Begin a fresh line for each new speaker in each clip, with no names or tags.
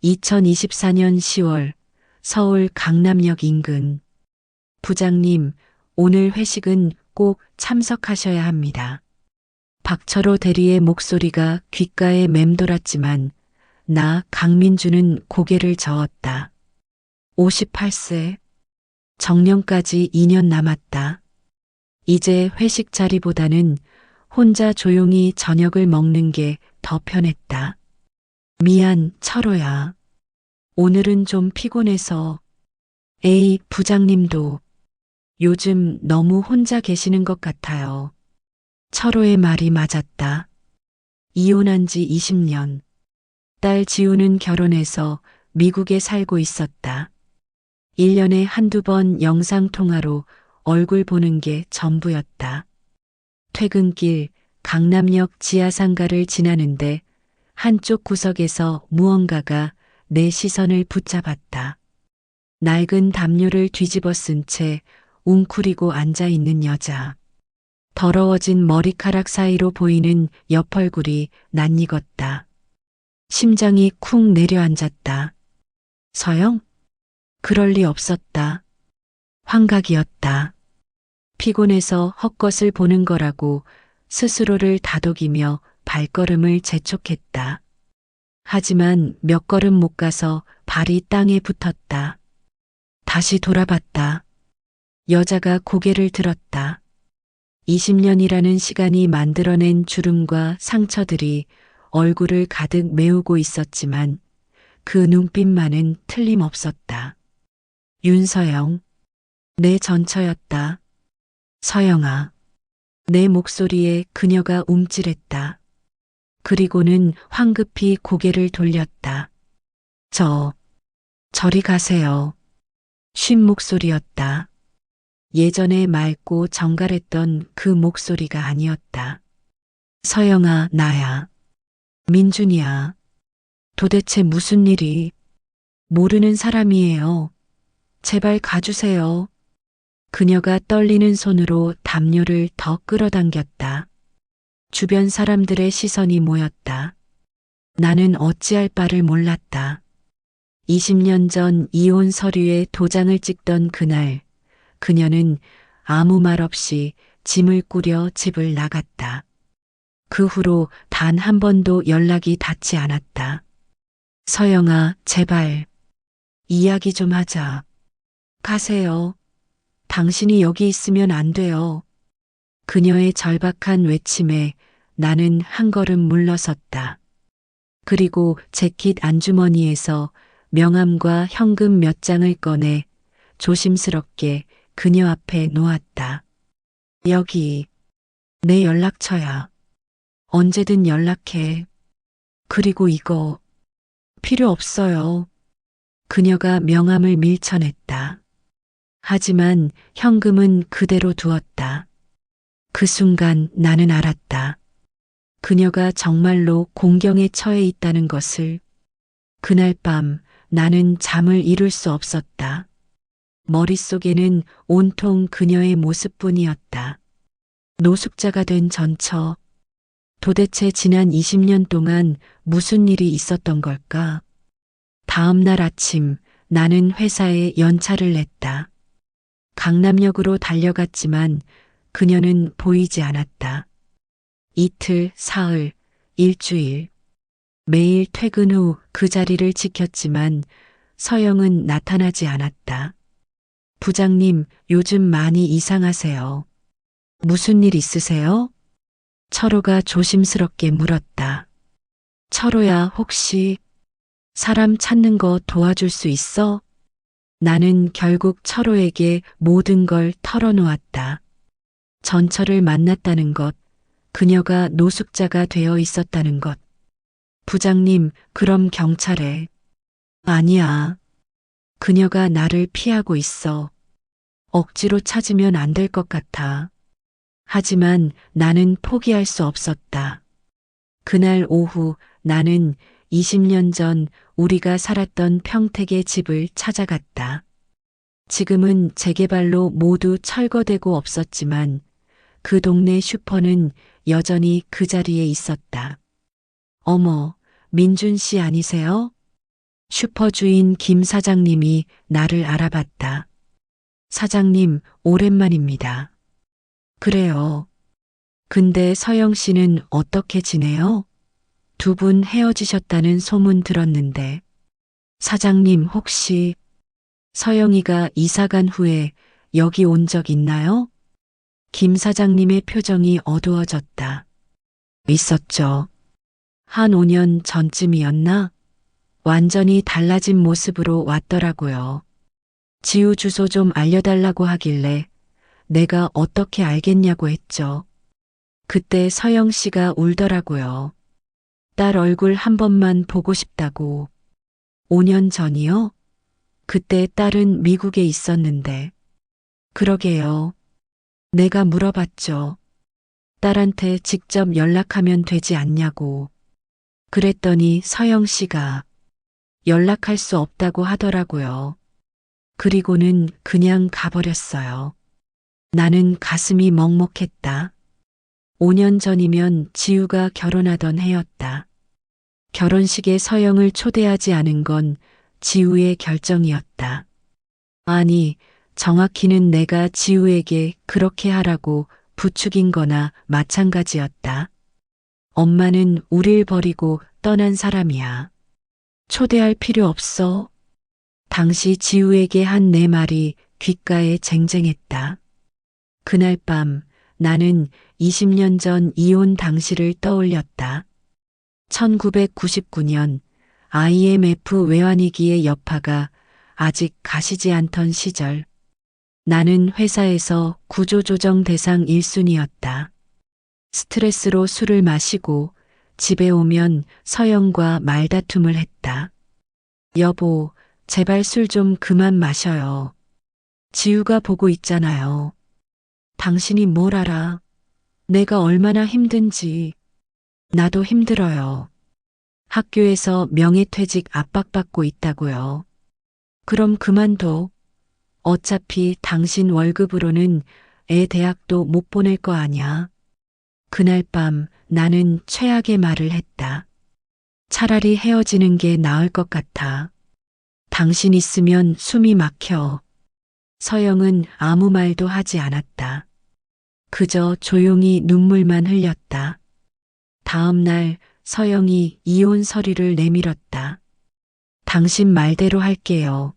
2024년 10월 서울 강남역 인근. 부장님, 오늘 회식은 꼭 참석하셔야 합니다. 박철호 대리의 목소리가 귓가에 맴돌았지만 나 강민주는 고개를 저었다. 58세. 정년까지 2년 남았다. 이제 회식 자리보다는 혼자 조용히 저녁을 먹는 게 더 편했다. 미안, 철호야. 오늘은 좀 피곤해서. 에이, 부장님도 요즘 너무 혼자 계시는 것 같아요. 철호의 말이 맞았다. 이혼한 지 20년. 딸 지우는 결혼해서 미국에 살고 있었다. 1년에 한두 번 영상통화로 얼굴 보는 게 전부였다. 퇴근길 강남역 지하상가를 지나는데 한쪽 구석에서 무언가가 내 시선을 붙잡았다. 낡은 담요를 뒤집어 쓴 채 웅크리고 앉아 있는 여자. 더러워진 머리카락 사이로 보이는 옆얼굴이 낯익었다. 심장이 쿵 내려앉았다. 서영? 그럴 리 없었다. 환각이었다. 피곤해서 헛것을 보는 거라고 스스로를 다독이며 발걸음을 재촉했다. 하지만 몇 걸음 못 가서 발이 땅에 붙었다. 다시 돌아봤다. 여자가 고개를 들었다. 20년이라는 시간이 만들어낸 주름과 상처들이 얼굴을 가득 메우고 있었지만 그 눈빛만은 틀림없었다. 윤서영. 내 전처였다. 서영아. 내 목소리에 그녀가 움찔했다. 그리고는 황급히 고개를 돌렸다. 저리 가세요. 쉰 목소리였다. 예전에 맑고 정갈했던 그 목소리가 아니었다. 서영아, 나야. 민준이야. 도대체 무슨 일이? 모르는 사람이에요. 제발 가주세요. 그녀가 떨리는 손으로 담요를 더 끌어당겼다. 주변 사람들의 시선이 모였다. 나는 어찌할 바를 몰랐다. 20년 전 이혼 서류에 도장을 찍던 그날, 그녀는 아무 말 없이 짐을 꾸려 집을 나갔다. 그 후로 단 한 번도 연락이 닿지 않았다. 서영아, 제발. 이야기 좀 하자. 가세요. 당신이 여기 있으면 안 돼요. 그녀의 절박한 외침에 나는 한 걸음 물러섰다. 그리고 재킷 안주머니에서 명함과 현금 몇 장을 꺼내 조심스럽게 그녀 앞에 놓았다. 여기, 내 연락처야. 언제든 연락해. 그리고 이거, 필요 없어요. 그녀가 명함을 밀쳐냈다. 하지만 현금은 그대로 두었다. 그 순간 나는 알았다. 그녀가 정말로 공경에 처해 있다는 것을. 그날 밤 나는 잠을 이룰 수 없었다. 머릿속에는 온통 그녀의 모습뿐이었다. 노숙자가 된 전처. 도대체 지난 20년 동안 무슨 일이 있었던 걸까? 다음 날 아침 나는 회사에 연차를 냈다. 강남역으로 달려갔지만 그녀는 보이지 않았다. 이틀, 사흘, 일주일. 매일 퇴근 후 그 자리를 지켰지만 서영은 나타나지 않았다. 부장님, 요즘 많이 이상하세요. 무슨 일 있으세요? 철호가 조심스럽게 물었다. 철호야, 혹시 사람 찾는 거 도와줄 수 있어? 나는 결국 철호에게 모든 걸 털어놓았다. 전철을 만났다는 것, 그녀가 노숙자가 되어 있었다는 것. 부장님, 그럼 경찰에. 아니야. 그녀가 나를 피하고 있어. 억지로 찾으면 안 될 것 같아. 하지만 나는 포기할 수 없었다. 그날 오후 나는 20년 전 우리가 살았던 평택의 집을 찾아갔다. 지금은 재개발로 모두 철거되고 없었지만 그 동네 슈퍼는 여전히 그 자리에 있었다. 어머, 민준 씨 아니세요? 슈퍼주인 김 사장님이 나를 알아봤다. 사장님, 오랜만입니다. 그래요. 근데 서영 씨는 어떻게 지내요? 두 분 헤어지셨다는 소문 들었는데. 사장님 혹시 서영이가 이사 간 후에 여기 온 적 있나요? 김 사장님의 표정이 어두워졌다. 있었죠. 한 5년 전쯤이었나? 완전히 달라진 모습으로 왔더라고요. 지우 주소 좀 알려달라고 하길래 내가 어떻게 알겠냐고 했죠. 그때 서영 씨가 울더라고요. 딸 얼굴 한 번만 보고 싶다고. 5년 전이요? 그때 딸은 미국에 있었는데. 그러게요. 내가 물어봤죠. 딸한테 직접 연락하면 되지 않냐고. 그랬더니 서영 씨가 연락할 수 없다고 하더라고요. 그리고는 그냥 가버렸어요. 나는 가슴이 먹먹했다. 5년 전이면 지우가 결혼하던 해였다. 결혼식에 서영을 초대하지 않은 건 지우의 결정이었다. 아니, 정확히는 내가 지우에게 그렇게 하라고 부추긴 거나 마찬가지였다. 엄마는 우릴 버리고 떠난 사람이야. 초대할 필요 없어. 당시 지우에게 한 내 말이 귓가에 쟁쟁했다. 그날 밤 나는 20년 전 이혼 당시를 떠올렸다. 1999년 IMF 외환위기의 여파가 아직 가시지 않던 시절. 나는 회사에서 구조조정 대상 1순위였다. 스트레스로 술을 마시고 집에 오면 서영과 말다툼을 했다. 여보, 제발 술 좀 그만 마셔요. 지우가 보고 있잖아요. 당신이 뭘 알아? 내가 얼마나 힘든지. 나도 힘들어요. 학교에서 명예퇴직 압박받고 있다고요. 그럼 그만둬. 어차피 당신 월급으로는 애 대학도 못 보낼 거 아냐. 그날 밤 나는 최악의 말을 했다. 차라리 헤어지는 게 나을 것 같아. 당신 있으면 숨이 막혀. 서영은 아무 말도 하지 않았다. 그저 조용히 눈물만 흘렸다. 다음 날 서영이 이혼 서류를 내밀었다. 당신 말대로 할게요.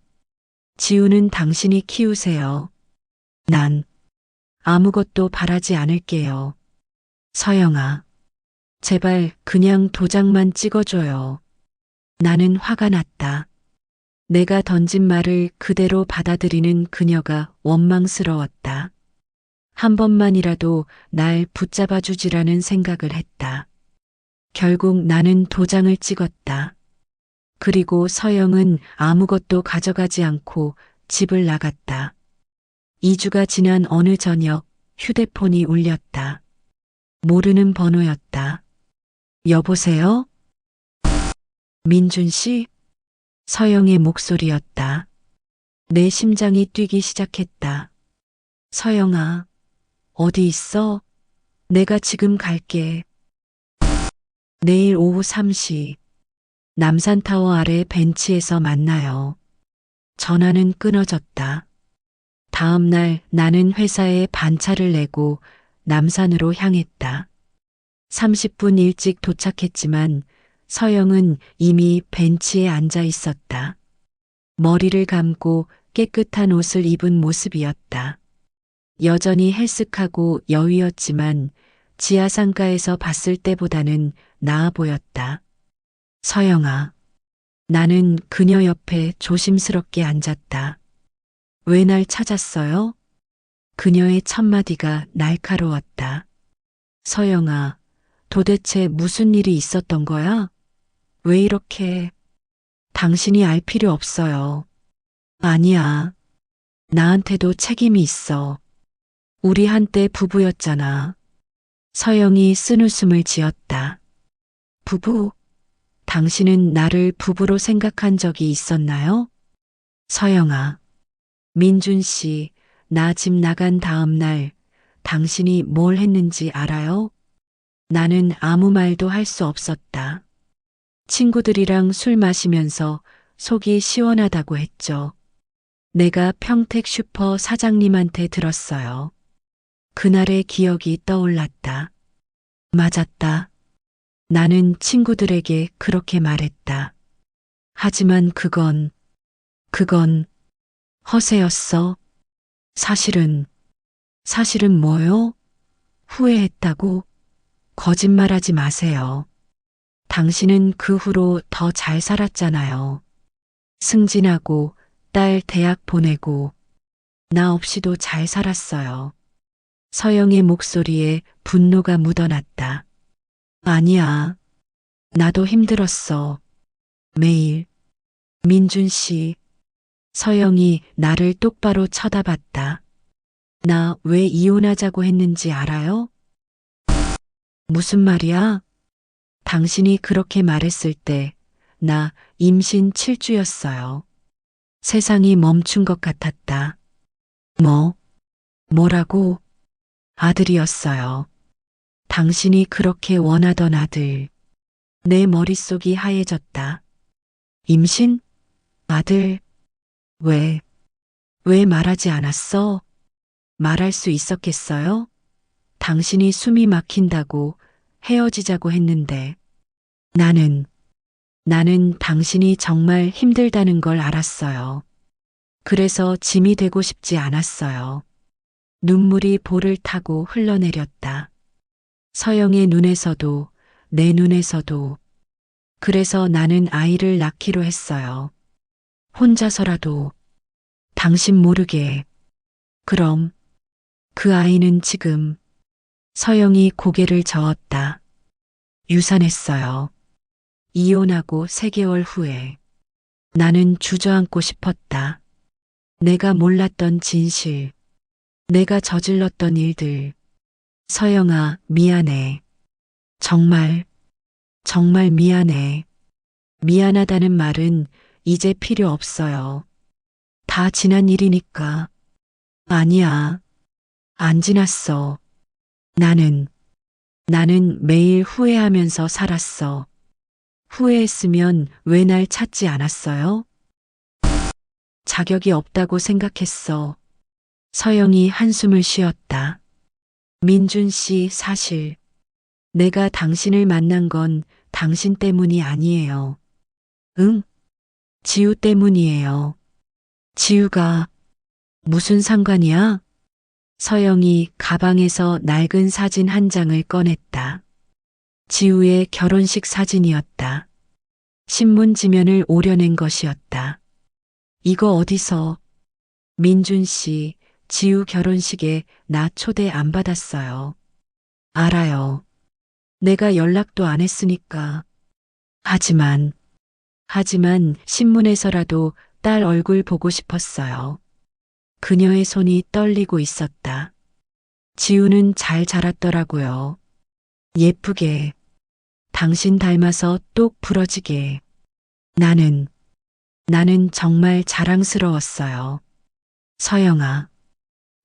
지우는 당신이 키우세요. 난 아무것도 바라지 않을게요. 서영아, 제발 그냥 도장만 찍어줘요. 나는 화가 났다. 내가 던진 말을 그대로 받아들이는 그녀가 원망스러웠다. 한 번만이라도 날 붙잡아 주지라는 생각을 했다. 결국 나는 도장을 찍었다. 그리고 서영은 아무것도 가져가지 않고 집을 나갔다. 2주가 지난 어느 저녁 휴대폰이 울렸다. 모르는 번호였다. 여보세요? 민준 씨? 서영의 목소리였다. 내 심장이 뛰기 시작했다. 서영아, 어디 있어? 내가 지금 갈게. 내일 오후 3시. 남산타워 아래 벤치에서 만나요. 전화는 끊어졌다. 다음 날 나는 회사에 반차를 내고 남산으로 향했다. 30분 일찍 도착했지만 서영은 이미 벤치에 앉아 있었다. 머리를 감고 깨끗한 옷을 입은 모습이었다. 여전히 헬쓱하고 여위었지만 지하상가에서 봤을 때보다는 나아 보였다. 서영아. 나는 그녀 옆에 조심스럽게 앉았다. 왜 날 찾았어요? 그녀의 첫마디가 날카로웠다. 서영아, 도대체 무슨 일이 있었던 거야? 왜 이렇게? 당신이 알 필요 없어요. 아니야. 나한테도 책임이 있어. 우리 한때 부부였잖아. 서영이 쓴웃음을 지었다. 부부? 당신은 나를 부부로 생각한 적이 있었나요? 서영아. 민준 씨, 나 집 나간 다음 날 당신이 뭘 했는지 알아요? 나는 아무 말도 할 수 없었다. 친구들이랑 술 마시면서 속이 시원하다고 했죠. 내가 평택 슈퍼 사장님한테 들었어요. 그날의 기억이 떠올랐다. 맞았다. 나는 친구들에게 그렇게 말했다. 하지만 그건 허세였어. 사실은 뭐요? 후회했다고? 거짓말하지 마세요. 당신은 그 후로 더 잘 살았잖아요. 승진하고 딸 대학 보내고 나 없이도 잘 살았어요. 서영의 목소리에 분노가 묻어났다. 아니야. 나도 힘들었어. 매일. 민준 씨. 서영이 나를 똑바로 쳐다봤다. 나 왜 이혼하자고 했는지 알아요? 무슨 말이야? 당신이 그렇게 말했을 때 나 임신 7주였어요. 세상이 멈춘 것 같았다. 뭐라고? 아들이었어요. 당신이 그렇게 원하던 아들. 내 머릿속이 하얘졌다. 임신? 아들? 왜, 왜 말하지 않았어? 말할 수 있었겠어요? 당신이 숨이 막힌다고 헤어지자고 했는데 나는 당신이 정말 힘들다는 걸 알았어요. 그래서 짐이 되고 싶지 않았어요. 눈물이 볼을 타고 흘러내렸다. 서영의 눈에서도 내 눈에서도. 그래서 나는 아이를 낳기로 했어요. 혼자서라도 당신 모르게. 그럼 그 아이는 지금 서영이 고개를 저었다. 유산했어요. 이혼하고 3개월 후에 나는 주저앉고 싶었다. 내가 몰랐던 진실, 내가 저질렀던 일들. 서영아, 미안해. 정말 미안해. 미안하다는 말은 이제 필요 없어요. 다 지난 일이니까. 아니야. 안 지났어. 나는 매일 후회하면서 살았어. 후회했으면 왜 날 찾지 않았어요? 자격이 없다고 생각했어. 서영이 한숨을 쉬었다. 민준 씨, 사실 내가 당신을 만난 건 당신 때문이 아니에요. 응? 지우 때문이에요. 지우가 무슨 상관이야? 서영이 가방에서 낡은 사진 한 장을 꺼냈다. 지우의 결혼식 사진이었다. 신문 지면을 오려낸 것이었다. 이거 어디서? 민준 씨, 지우 결혼식에 나 초대 안 받았어요. 알아요. 내가 연락도 안 했으니까. 하지만 신문에서라도 딸 얼굴 보고 싶었어요. 그녀의 손이 떨리고 있었다. 지우는 잘 자랐더라고요. 예쁘게. 당신 닮아서 똑 부러지게. 나는 정말 자랑스러웠어요. 서영아.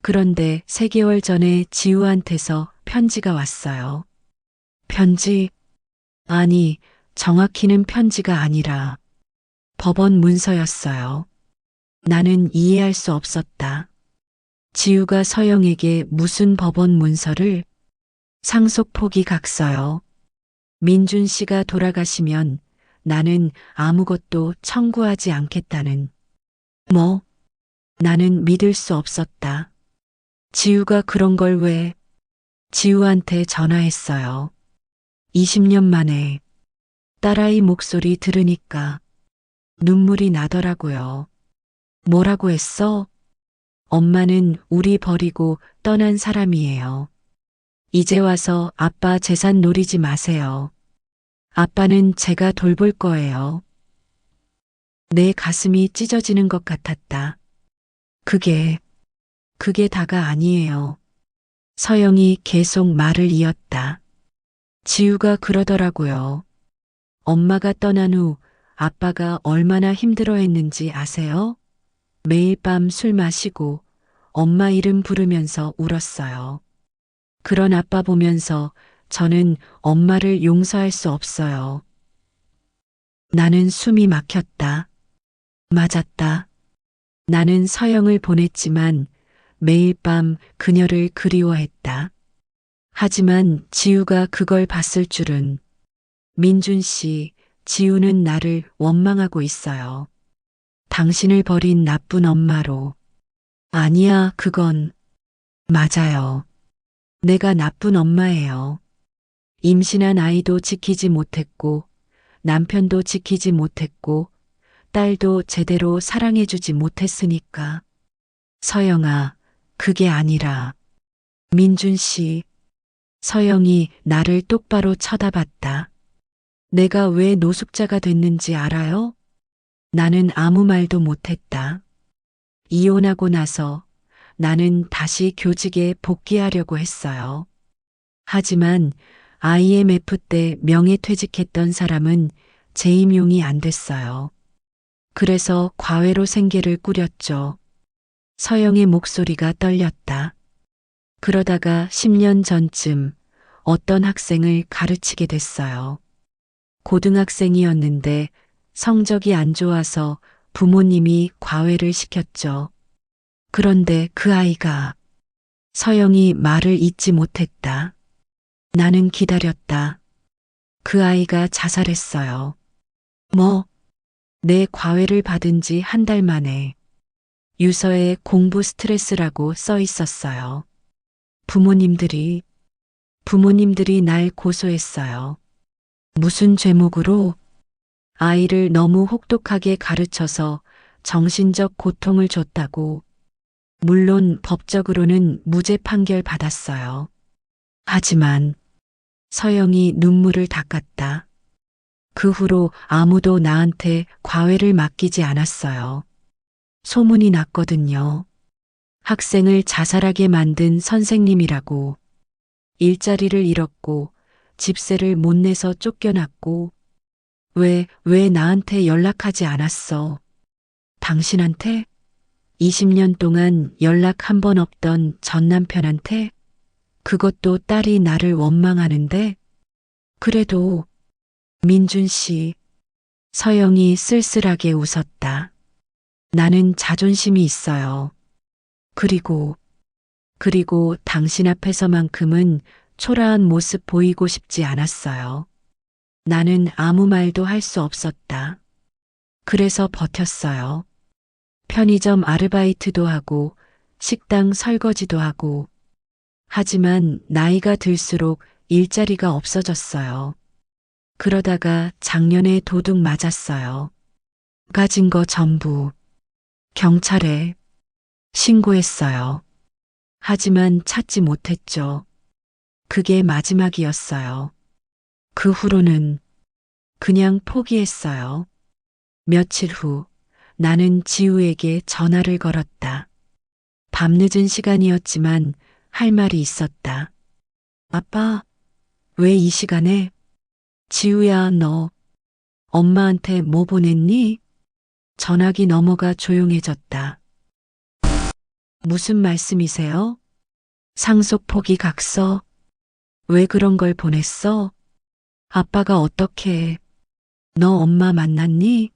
그런데 3개월 전에 지우한테서 편지가 왔어요. 편지? 아니, 정확히는 편지가 아니라 법원 문서였어요. 나는 이해할 수 없었다. 지우가 서영에게 무슨 법원 문서를? 상속 포기 각서요. 민준 씨가 돌아가시면 나는 아무것도 청구하지 않겠다는. 나는 믿을 수 없었다. 지우가 그런 걸 왜? 지우한테 전화했어요. 20년 만에 딸아이 목소리 들으니까 눈물이 나더라고요. 뭐라고 했어? 엄마는 우리 버리고 떠난 사람이에요. 이제 와서 아빠 재산 노리지 마세요. 아빠는 제가 돌볼 거예요. 내 가슴이 찢어지는 것 같았다. 그게 다가 아니에요. 서영이 계속 말을 이었다. 지우가 그러더라고요. 엄마가 떠난 후 아빠가 얼마나 힘들어했는지 아세요? 매일 밤 술 마시고 엄마 이름 부르면서 울었어요. 그런 아빠 보면서 저는 엄마를 용서할 수 없어요. 나는 숨이 막혔다. 맞았다. 나는 서영을 보냈지만 매일 밤 그녀를 그리워했다. 하지만 지우가 그걸 봤을 줄은. 민준 씨, 지우는 나를 원망하고 있어요. 당신을 버린 나쁜 엄마로. 아니야, 그건 맞아요. 내가 나쁜 엄마예요. 임신한 아이도 지키지 못했고, 남편도 지키지 못했고, 딸도 제대로 사랑해주지 못했으니까. 서영아, 그게 아니라. 민준 씨, 서영이 나를 똑바로 쳐다봤다. 내가 왜 노숙자가 됐는지 알아요? 나는 아무 말도 못했다. 이혼하고 나서 나는 다시 교직에 복귀하려고 했어요. 하지만 IMF 때 명예퇴직했던 사람은 재임용이 안 됐어요. 그래서 과외로 생계를 꾸렸죠. 서영의 목소리가 떨렸다. 그러다가 10년 전쯤 어떤 학생을 가르치게 됐어요. 고등학생이었는데 성적이 안 좋아서 부모님이 과외를 시켰죠. 그런데 그 아이가 서영이 말을 잇지 못했다. 나는 기다렸다. 그 아이가 자살했어요. 뭐, 내 과외를 받은 지 한 달 만에 유서에 공부 스트레스라고 써 있었어요. 부모님들이 날 고소했어요. 무슨 죄목으로? 아이를 너무 혹독하게 가르쳐서 정신적 고통을 줬다고. 물론 법적으로는 무죄 판결 받았어요. 하지만 서영이 눈물을 닦았다. 그 후로 아무도 나한테 과외를 맡기지 않았어요. 소문이 났거든요. 학생을 자살하게 만든 선생님이라고. 일자리를 잃었고 집세를 못 내서 쫓겨났고. 왜 나한테 연락하지 않았어? 당신한테? 20년 동안 연락 한 번 없던 전 남편한테? 그것도 딸이 나를 원망하는데? 그래도 민준 씨, 서영이 쓸쓸하게 웃었다. 나는 자존심이 있어요. 그리고 당신 앞에서만큼은 초라한 모습 보이고 싶지 않았어요. 나는 아무 말도 할 수 없었다. 그래서 버텼어요. 편의점 아르바이트도 하고 식당 설거지도 하고. 하지만 나이가 들수록 일자리가 없어졌어요. 그러다가 작년에 도둑 맞았어요. 가진 거 전부 경찰에 신고했어요. 하지만 찾지 못했죠. 그게 마지막이었어요. 그 후로는 그냥 포기했어요. 며칠 후 나는 지우에게 전화를 걸었다. 밤늦은 시간이었지만 할 말이 있었다. 아빠, 왜 이 시간에? 지우야, 너 엄마한테 뭐 보냈니? 전화기 넘어가 조용해졌다. 무슨 말씀이세요? 상속 포기 각서? 왜 그런 걸 보냈어? 아빠가 어떻게? 너 엄마 만났니?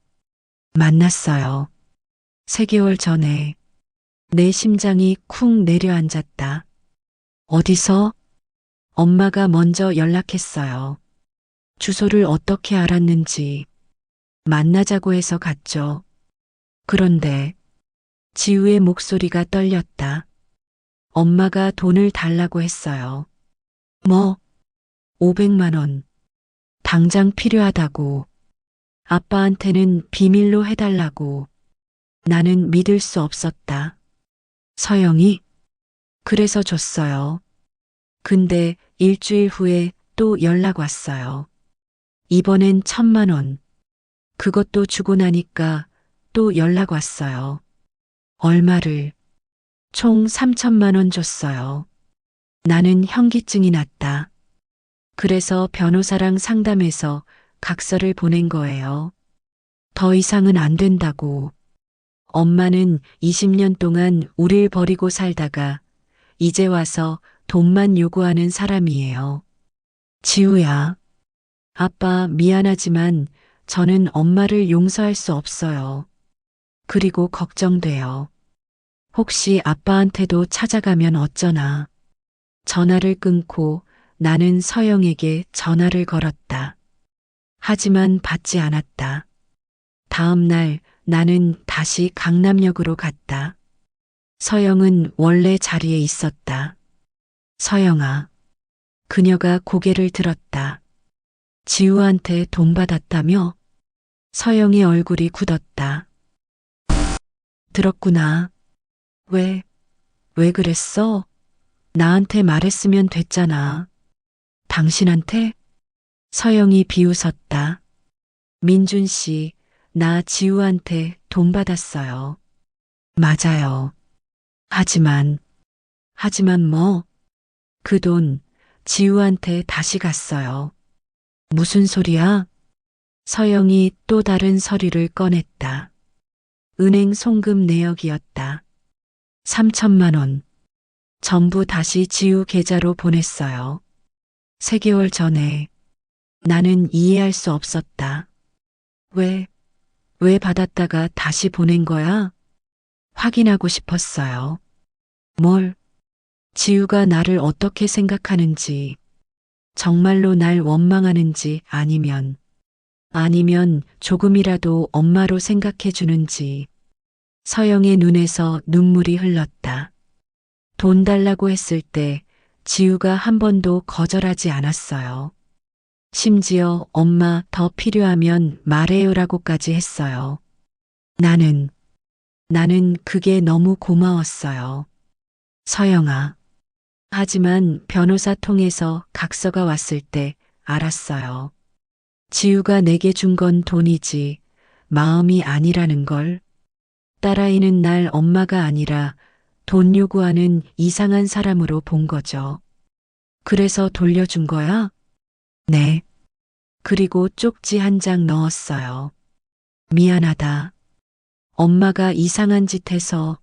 만났어요. 3개월 전에. 내 심장이 쿵 내려앉았다. 어디서? 엄마가 먼저 연락했어요. 주소를 어떻게 알았는지. 만나자고 해서 갔죠. 그런데 지우의 목소리가 떨렸다. 엄마가 돈을 달라고 했어요. 뭐? 500만 원. 당장 필요하다고. 아빠한테는 비밀로 해달라고. 나는 믿을 수 없었다. 서영이? 그래서 줬어요. 근데 일주일 후에 또 연락 왔어요. 이번엔 1,000만 원. 그것도 주고 나니까 또 연락 왔어요. 얼마를? 총 3,000만 원 줬어요. 나는 현기증이 났다. 그래서 변호사랑 상담해서 각서를 보낸 거예요. 더 이상은 안 된다고. 엄마는 20년 동안 우릴 버리고 살다가 이제 와서 돈만 요구하는 사람이에요. 지우야. 아빠 미안하지만 저는 엄마를 용서할 수 없어요. 그리고 걱정돼요. 혹시 아빠한테도 찾아가면 어쩌나. 전화를 끊고 나는 서영에게 전화를 걸었다. 하지만 받지 않았다. 다음 날 나는 다시 강남역으로 갔다. 서영은 원래 자리에 있었다. 서영아. 그녀가 고개를 들었다. 지우한테 돈 받았다며? 서영의 얼굴이 굳었다. 들었구나. 왜, 왜 그랬어? 나한테 말했으면 됐잖아. 당신한테? 서영이 비웃었다. 민준 씨, 나 지우한테 돈 받았어요. 맞아요. 하지만, 하지만 뭐? 그 돈 지우한테 다시 갔어요. 무슨 소리야? 서영이 또 다른 서류를 꺼냈다. 은행 송금 내역이었다. 3천만 원. 전부 다시 지우 계좌로 보냈어요. 3개월 전에 나는 이해할 수 없었다. 왜, 왜 받았다가 다시 보낸 거야? 확인하고 싶었어요. 뭘, 지우가 나를 어떻게 생각하는지, 정말로 날 원망하는지 아니면 조금이라도 엄마로 생각해 주는지. 서영의 눈에서 눈물이 흘렀다. 돈 달라고 했을 때 지우가 한 번도 거절하지 않았어요. 심지어 엄마 더 필요하면 말해요라고까지 했어요. 나는 그게 너무 고마웠어요. 서영아. 하지만 변호사 통해서 각서가 왔을 때 알았어요. 지우가 내게 준 건 돈이지 마음이 아니라는 걸. 딸아이는 날 엄마가 아니라 돈 요구하는 이상한 사람으로 본 거죠. 그래서 돌려준 거야? 네. 그리고 쪽지 한 장 넣었어요. 미안하다. 엄마가 이상한 짓 해서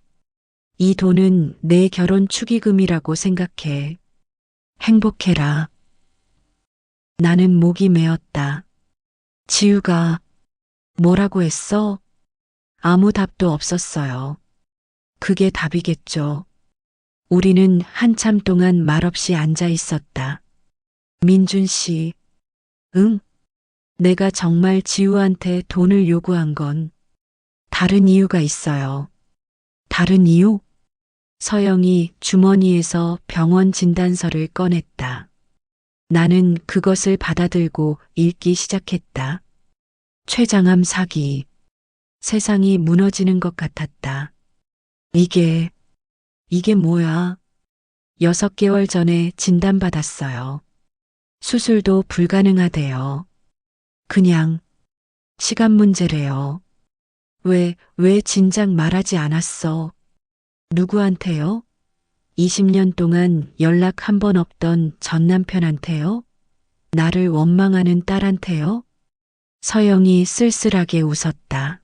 이 돈은 내 결혼 축의금이라고 생각해. 행복해라. 나는 목이 메었다. 지우가 뭐라고 했어? 아무 답도 없었어요. 그게 답이겠죠. 우리는 한참 동안 말없이 앉아 있었다. 민준 씨, 응? 내가 정말 지우한테 돈을 요구한 건 다른 이유가 있어요. 다른 이유? 서영이 주머니에서 병원 진단서를 꺼냈다. 나는 그것을 받아들고 읽기 시작했다. 췌장암 사기. 세상이 무너지는 것 같았다. 이게 뭐야? 6개월 전에 진단받았어요. 수술도 불가능하대요. 그냥 시간 문제래요. 왜 진작 말하지 않았어? 누구한테요? 20년 동안 연락 한 번 없던 전 남편한테요? 나를 원망하는 딸한테요? 서영이 쓸쓸하게 웃었다.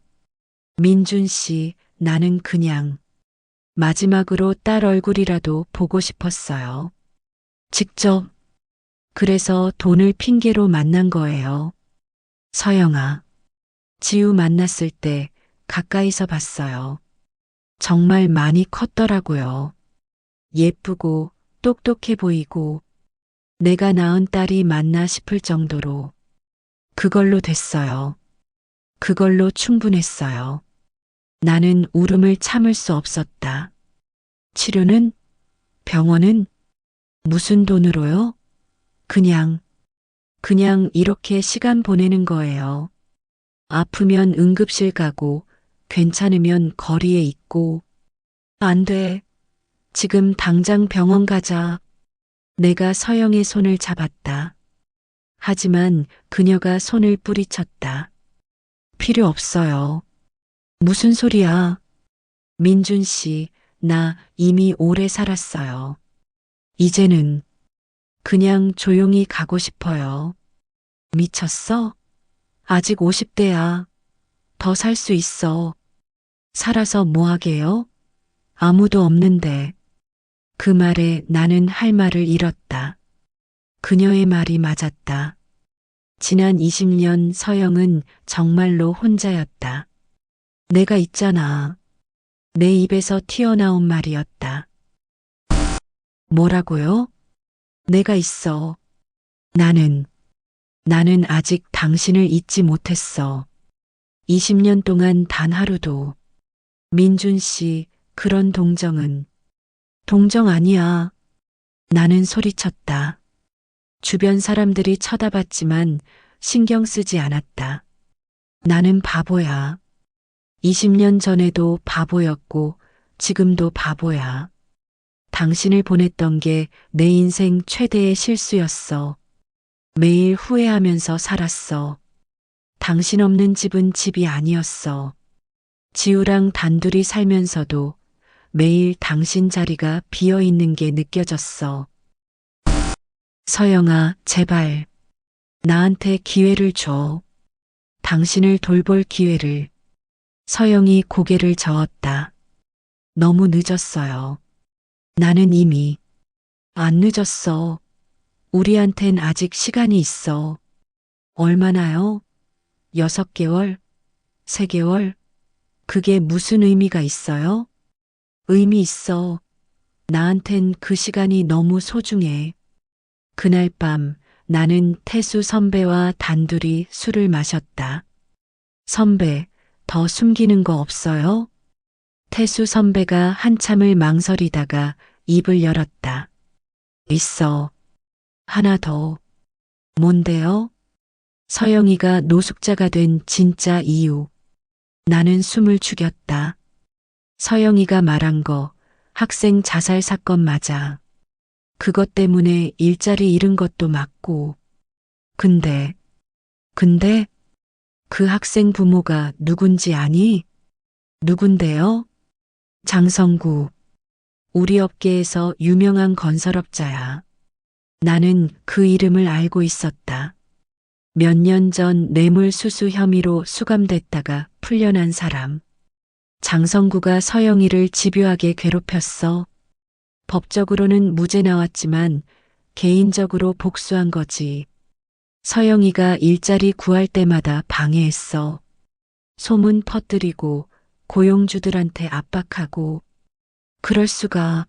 민준 씨, 나는 그냥 마지막으로 딸 얼굴이라도 보고 싶었어요. 직접. 그래서 돈을 핑계로 만난 거예요. 서영아. 지우 만났을 때 가까이서 봤어요. 정말 많이 컸더라고요. 예쁘고 똑똑해 보이고 내가 낳은 딸이 맞나 싶을 정도로 그걸로 됐어요. 그걸로 충분했어요. 나는 울음을 참을 수 없었다. 치료는? 병원은? 무슨 돈으로요? 그냥 이렇게 시간 보내는 거예요. 아프면 응급실 가고 괜찮으면 거리에 있고. 안 돼. 지금 당장 병원 가자. 내가 서영의 손을 잡았다. 하지만 그녀가 손을 뿌리쳤다. 필요 없어요. 무슨 소리야? 민준 씨, 나 이미 오래 살았어요. 이제는 그냥 조용히 가고 싶어요. 미쳤어? 아직 50대야. 더 살 수 있어. 살아서 뭐 하게요? 아무도 없는데. 그 말에 나는 할 말을 잃었다. 그녀의 말이 맞았다. 지난 20년 서영은 정말로 혼자였다. 내가 있잖아. 내 입에서 튀어나온 말이었다. 뭐라고요? 내가 있어. 나는, 나는 아직 당신을 잊지 못했어. 20년 동안 단 하루도. 민준 씨, 그런 동정은. 동정 아니야. 나는 소리쳤다. 주변 사람들이 쳐다봤지만 신경 쓰지 않았다. 나는 바보야. 20년 전에도 바보였고 지금도 바보야. 당신을 보냈던 게 내 인생 최대의 실수였어. 매일 후회하면서 살았어. 당신 없는 집은 집이 아니었어. 지우랑 단둘이 살면서도 매일 당신 자리가 비어 있는 게 느껴졌어. 서영아, 제발. 나한테 기회를 줘. 당신을 돌볼 기회를. 서영이 고개를 저었다. 너무 늦었어요. 나는 이미. 안 늦었어. 우리한텐 아직 시간이 있어. 얼마나요? 6개월? 3개월? 그게 무슨 의미가 있어요? 의미 있어. 나한텐 그 시간이 너무 소중해. 그날 밤 나는 태수 선배와 단둘이 술을 마셨다. 선배, 더 숨기는 거 없어요? 태수 선배가 한참을 망설이다가 입을 열었다. 있어. 하나 더. 뭔데요? 서영이가 노숙자가 된 진짜 이유. 나는 숨을 죽였다. 서영이가 말한 거 학생 자살 사건 맞아. 그것 때문에 일자리 잃은 것도 맞고. 근데 그 학생 부모가 누군지 아니? 누군데요? 장성구. 우리 업계에서 유명한 건설업자야. 나는 그 이름을 알고 있었다. 몇 년 전 뇌물수수 혐의로 수감됐다가 풀려난 사람. 장성구가 서영이를 집요하게 괴롭혔어. 법적으로는 무죄 나왔지만 개인적으로 복수한 거지. 서영이가 일자리 구할 때마다 방해했어. 소문 퍼뜨리고 고용주들한테 압박하고. 그럴 수가.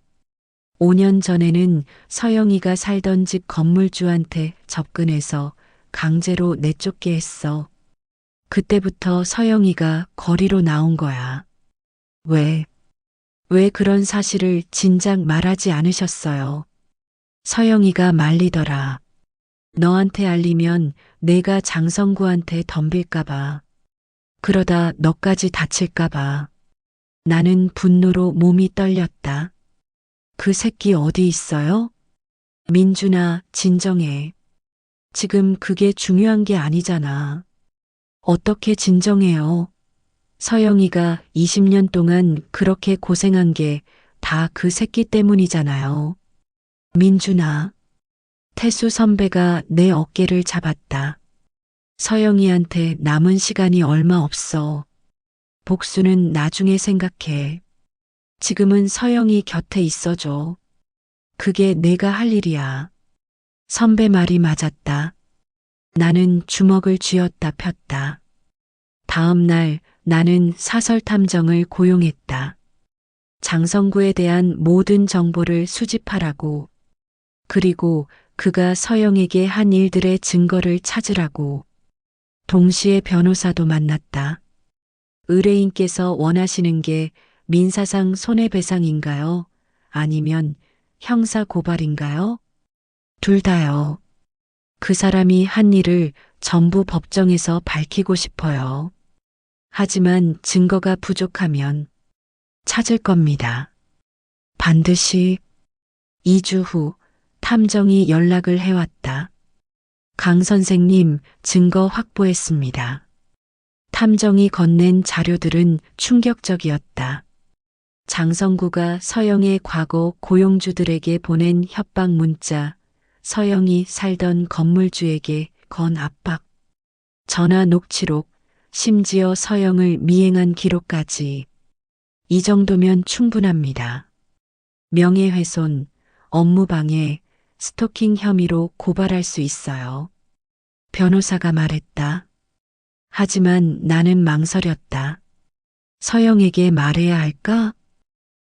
5년 전에는 서영이가 살던 집 건물주한테 접근해서 강제로 내쫓게 했어. 그때부터 서영이가 거리로 나온 거야. 왜 그런 사실을 진작 말하지 않으셨어요? 서영이가 말리더라. 너한테 알리면 내가 장성구한테 덤빌까봐. 그러다 너까지 다칠까봐. 나는 분노로 몸이 떨렸다. 그 새끼 어디 있어요? 민준아, 진정해. 지금 그게 중요한 게 아니잖아. 어떻게 진정해요? 서영이가 20년 동안 그렇게 고생한 게 다 그 새끼 때문이잖아요. 민준아. 태수 선배가 내 어깨를 잡았다. 서영이한테 남은 시간이 얼마 없어. 복수는 나중에 생각해. 지금은 서영이 곁에 있어줘. 그게 내가 할 일이야. 선배 말이 맞았다. 나는 주먹을 쥐었다 폈다. 다음 날 나는 사설 탐정을 고용했다. 장성구에 대한 모든 정보를 수집하라고. 그리고 그가 서영에게 한 일들의 증거를 찾으라고. 동시에 변호사도 만났다. 의뢰인께서 원하시는 게 민사상 손해배상인가요? 아니면 형사 고발인가요? 둘 다요. 그 사람이 한 일을 전부 법정에서 밝히고 싶어요. 하지만 증거가 부족하면 찾을 겁니다. 반드시. 2주 후 탐정이 연락을 해왔다. 강 선생님, 증거 확보했습니다. 탐정이 건넨 자료들은 충격적이었다. 장성구가 서영의 과거 고용주들에게 보낸 협박 문자, 서영이 살던 건물주에게 건 압박, 전화 녹취록, 심지어 서영을 미행한 기록까지. 이 정도면 충분합니다. 명예훼손, 업무방해, 스토킹 혐의로 고발할 수 있어요. 변호사가 말했다. 하지만 나는 망설였다. 서영에게 말해야 할까?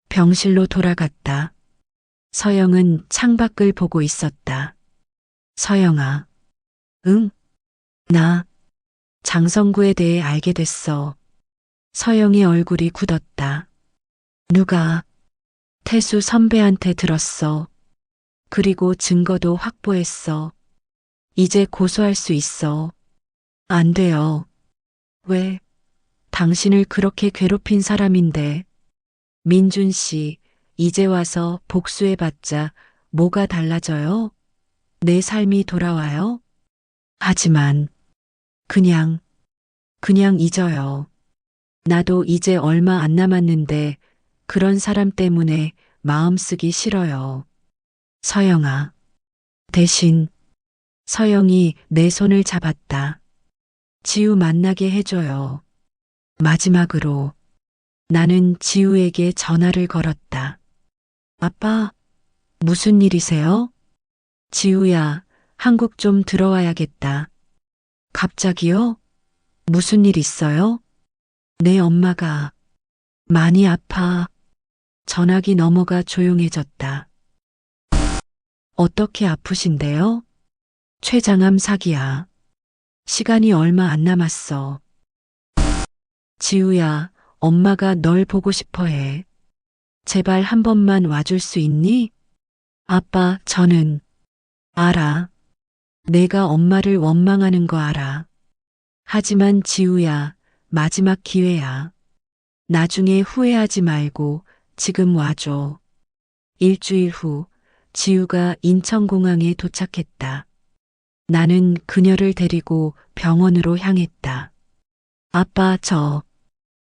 병실로 돌아갔다. 서영은 창밖을 보고 있었다. 서영아. 응? 나 장성구에 대해 알게 됐어. 서영이 얼굴이 굳었다. 누가? 태수 선배한테 들었어. 그리고 증거도 확보했어. 이제 고소할 수 있어. 안 돼요. 왜? 당신을 그렇게 괴롭힌 사람인데. 민준 씨, 이제 와서 복수해봤자 뭐가 달라져요? 내 삶이 돌아와요? 하지만, 그냥 잊어요. 나도 이제 얼마 안 남았는데 그런 사람 때문에 마음 쓰기 싫어요. 서영아. 대신 서영이 내 손을 잡았다. 지우 만나게 해줘요. 마지막으로 나는 지우에게 전화를 걸었다. 아빠, 무슨 일이세요? 지우야, 한국 좀 들어와야겠다. 갑자기요? 무슨 일 있어요? 내 엄마가 많이 아파. 전화기 넘어가 조용해졌다. 어떻게 아프신데요? 췌장암 사기야. 시간이 얼마 안 남았어. 지우야, 엄마가 널 보고 싶어 해. 제발 한 번만 와줄 수 있니? 아빠, 저는 알아. 내가 엄마를 원망하는 거 알아. 하지만 지우야, 마지막 기회야. 나중에 후회하지 말고 지금 와줘. 일주일 후, 지우가 인천공항에 도착했다. 나는 그녀를 데리고 병원으로 향했다. 아빠,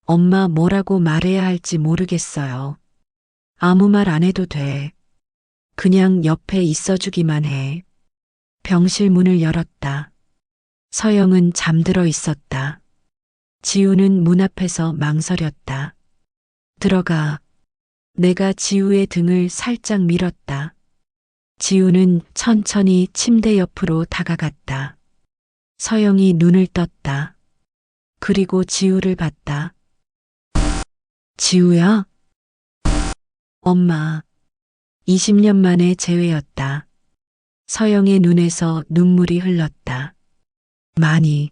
엄마 뭐라고 말해야 할지 모르겠어요. 아무 말 안 해도 돼. 그냥 옆에 있어주기만 해. 병실 문을 열었다. 서영은 잠들어 있었다. 지우는 문 앞에서 망설였다. 들어가. 내가 지우의 등을 살짝 밀었다. 지우는 천천히 침대 옆으로 다가갔다. 서영이 눈을 떴다. 그리고 지우를 봤다. 지우야? 엄마. 20년 만에 재회였다. 서영의 눈에서 눈물이 흘렀다. 많이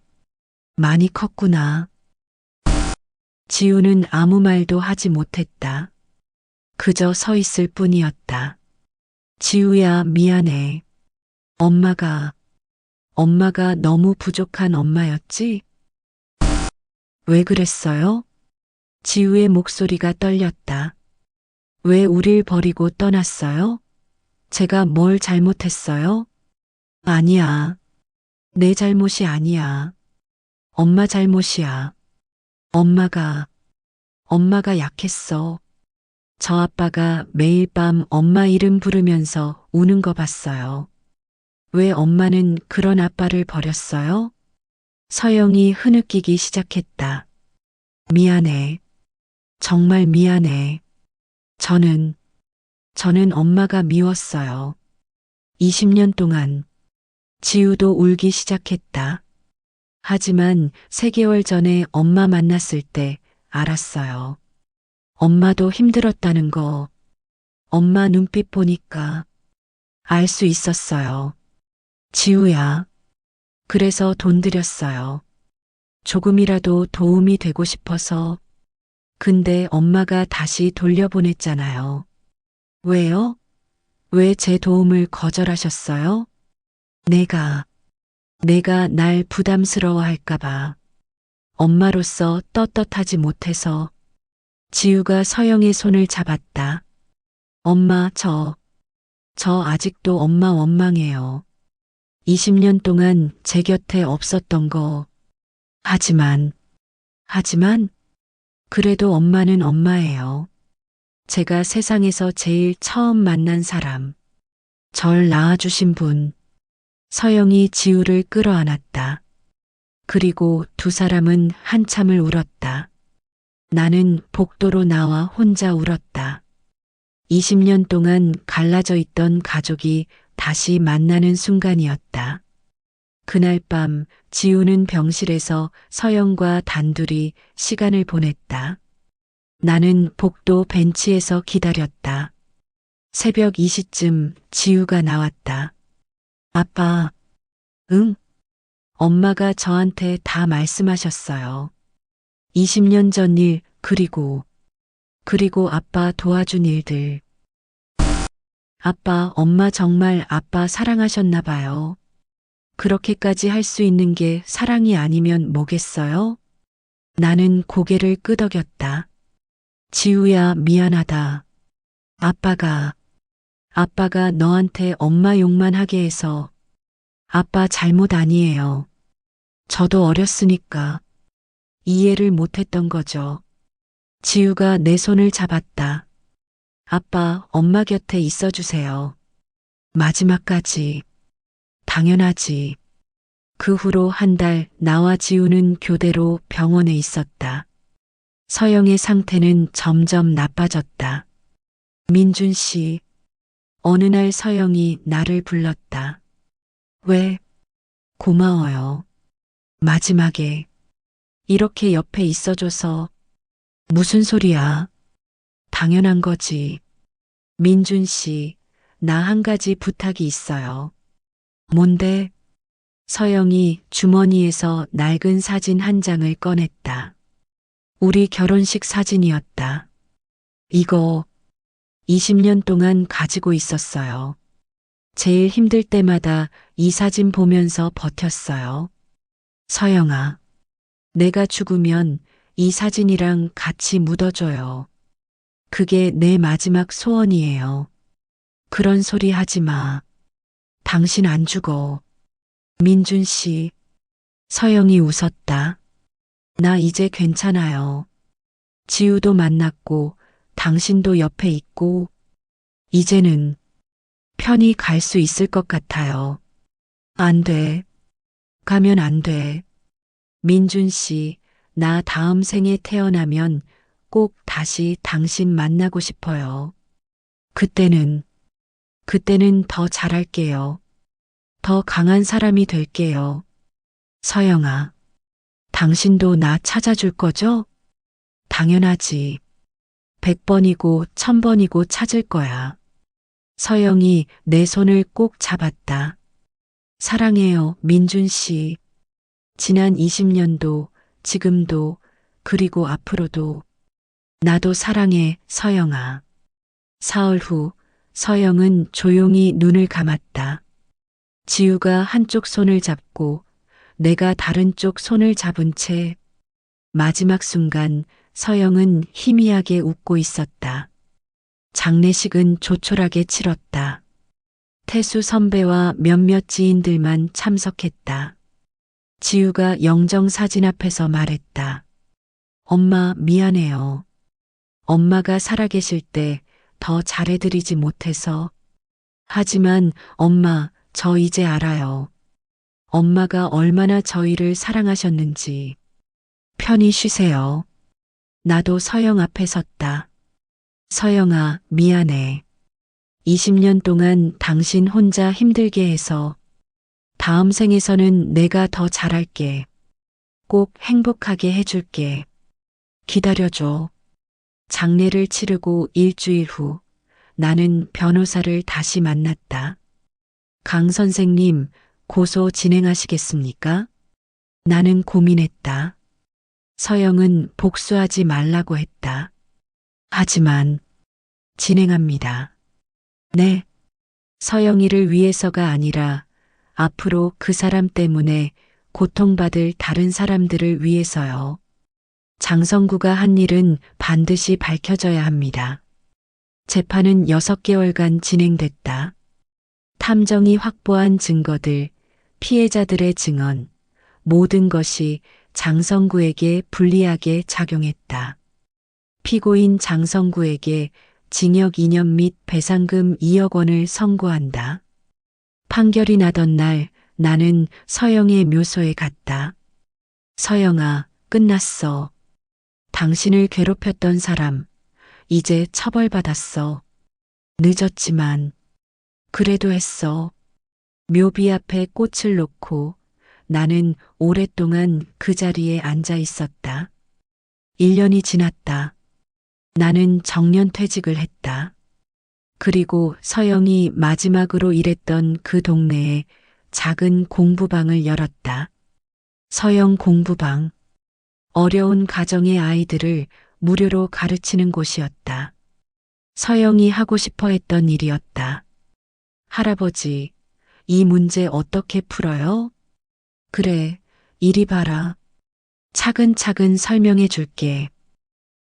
컸구나. 지우는 아무 말도 하지 못했다. 그저 서 있을 뿐이었다. 지우야, 미안해. 엄마가 너무 부족한 엄마였지? 왜 그랬어요? 지우의 목소리가 떨렸다. 왜 우릴 버리고 떠났어요? 제가 뭘 잘못했어요? 아니야. 내 잘못이 아니야. 엄마 잘못이야. 엄마가 약했어. 저 아빠가 매일 밤 엄마 이름 부르면서 우는 거 봤어요. 왜 엄마는 그런 아빠를 버렸어요? 서영이 흐느끼기 시작했다. 미안해. 정말 미안해. 저는 엄마가 미웠어요. 20년 동안. 지우도 울기 시작했다. 하지만 3개월 전에 엄마 만났을 때 알았어요. 엄마도 힘들었다는 거. 엄마 눈빛 보니까 알 수 있었어요. 지우야. 그래서 돈 들였어요. 조금이라도 도움이 되고 싶어서. 근데 엄마가 다시 돌려보냈잖아요. 왜요? 왜 제 도움을 거절하셨어요? 내가 날 부담스러워 할까봐. 엄마로서 떳떳하지 못해서. 지우가 서영의 손을 잡았다. 엄마, 저 아직도 엄마 원망해요. 20년 동안 제 곁에 없었던 거. 하지만, 그래도 엄마는 엄마예요. 제가 세상에서 제일 처음 만난 사람. 절 낳아주신 분. 서영이 지우를 끌어안았다. 그리고 두 사람은 한참을 울었다. 나는 복도로 나와 혼자 울었다. 20년 동안 갈라져 있던 가족이 다시 만나는 순간이었다. 그날 밤 지우는 병실에서 서영과 단둘이 시간을 보냈다. 나는 복도 벤치에서 기다렸다. 새벽 2시쯤 지우가 나왔다. 아빠, 응? 엄마가 저한테 다 말씀하셨어요. 20년 전 일, 그리고 아빠 도와준 일들. 아빠, 엄마 정말 아빠 사랑하셨나 봐요. 그렇게까지 할 수 있는 게 사랑이 아니면 뭐겠어요? 나는 고개를 끄덕였다. 지우야, 미안하다. 아빠가 너한테 엄마 욕만 하게 해서 아빠 잘못 아니에요. 저도 어렸으니까 이해를 못했던 거죠. 지우가 내 손을 잡았다. 아빠, 엄마 곁에 있어 주세요. 마지막까지. 당연하지. 그 후로 한 달 나와 지우는 교대로 병원에 있었다. 서영의 상태는 점점 나빠졌다. 민준 씨, 어느 날 서영이 나를 불렀다. 왜? 고마워요. 마지막에 이렇게 옆에 있어줘서. 무슨 소리야? 당연한 거지. 민준 씨, 나 한 가지 부탁이 있어요. 뭔데? 서영이 주머니에서 낡은 사진 한 장을 꺼냈다. 우리 결혼식 사진이었다. 이거 20년 동안 가지고 있었어요. 제일 힘들 때마다 이 사진 보면서 버텼어요. 서영아, 내가 죽으면 이 사진이랑 같이 묻어줘요. 그게 내 마지막 소원이에요. 그런 소리 하지 마. 당신 안 죽어. 민준 씨, 서영이 웃었다. 나 이제 괜찮아요. 지우도 만났고, 당신도 옆에 있고, 이제는 편히 갈 수 있을 것 같아요. 안 돼. 가면 안 돼. 민준 씨, 나 다음 생에 태어나면 꼭 다시 당신 만나고 싶어요. 그때는 더 잘할게요. 더 강한 사람이 될게요. 서영아, 당신도 나 찾아줄 거죠? 당연하지. 100번이고 1000번이고 찾을 거야. 서영이 내 손을 꼭 잡았다. 사랑해요, 민준 씨. 지난 20년도, 지금도, 그리고 앞으로도. 나도 사랑해, 서영아. 사흘 후, 서영은 조용히 눈을 감았다. 지우가 한쪽 손을 잡고 내가 다른 쪽 손을 잡은 채 마지막 순간 서영은 희미하게 웃고 있었다. 장례식은 조촐하게 치렀다. 태수 선배와 몇몇 지인들만 참석했다. 지우가 영정 사진 앞에서 말했다. 엄마 미안해요. 엄마가 살아계실 때 더 잘해드리지 못해서. 하지만 엄마, 저 이제 알아요. 엄마가 얼마나 저희를 사랑하셨는지. 편히 쉬세요. 나도 서영 앞에 섰다. 서영아, 미안해. 20년 동안 당신 혼자 힘들게 해서 다음 생에서는 내가 더 잘할게. 꼭 행복하게 해줄게. 기다려줘. 장례를 치르고 일주일 후 나는 변호사를 다시 만났다. 강 선생님, 고소 진행하시겠습니까? 나는 고민했다. 서영은 복수하지 말라고 했다. 하지만 진행합니다. 네. 서영이를 위해서가 아니라 앞으로 그 사람 때문에 고통받을 다른 사람들을 위해서요. 장성구가 한 일은 반드시 밝혀져야 합니다. 재판은 6개월간 진행됐다. 탐정이 확보한 증거들, 피해자들의 증언, 모든 것이 장성구에게 불리하게 작용했다. 피고인 장성구에게 징역 2년 및 배상금 2억 원을 선고한다. 판결이 나던 날 나는 서영의 묘소에 갔다. 서영아, 끝났어. 당신을 괴롭혔던 사람, 이제 처벌받았어. 늦었지만, 그래도 했어. 묘비 앞에 꽃을 놓고 나는 오랫동안 그 자리에 앉아 있었다. 1년이 지났다. 나는 정년퇴직을 했다. 그리고 서영이 마지막으로 일했던 그 동네에 작은 공부방을 열었다. 서영 공부방. 어려운 가정의 아이들을 무료로 가르치는 곳이었다. 서영이 하고 싶어 했던 일이었다. 할아버지, 이 문제 어떻게 풀어요? 그래, 이리 봐라. 차근차근 설명해 줄게.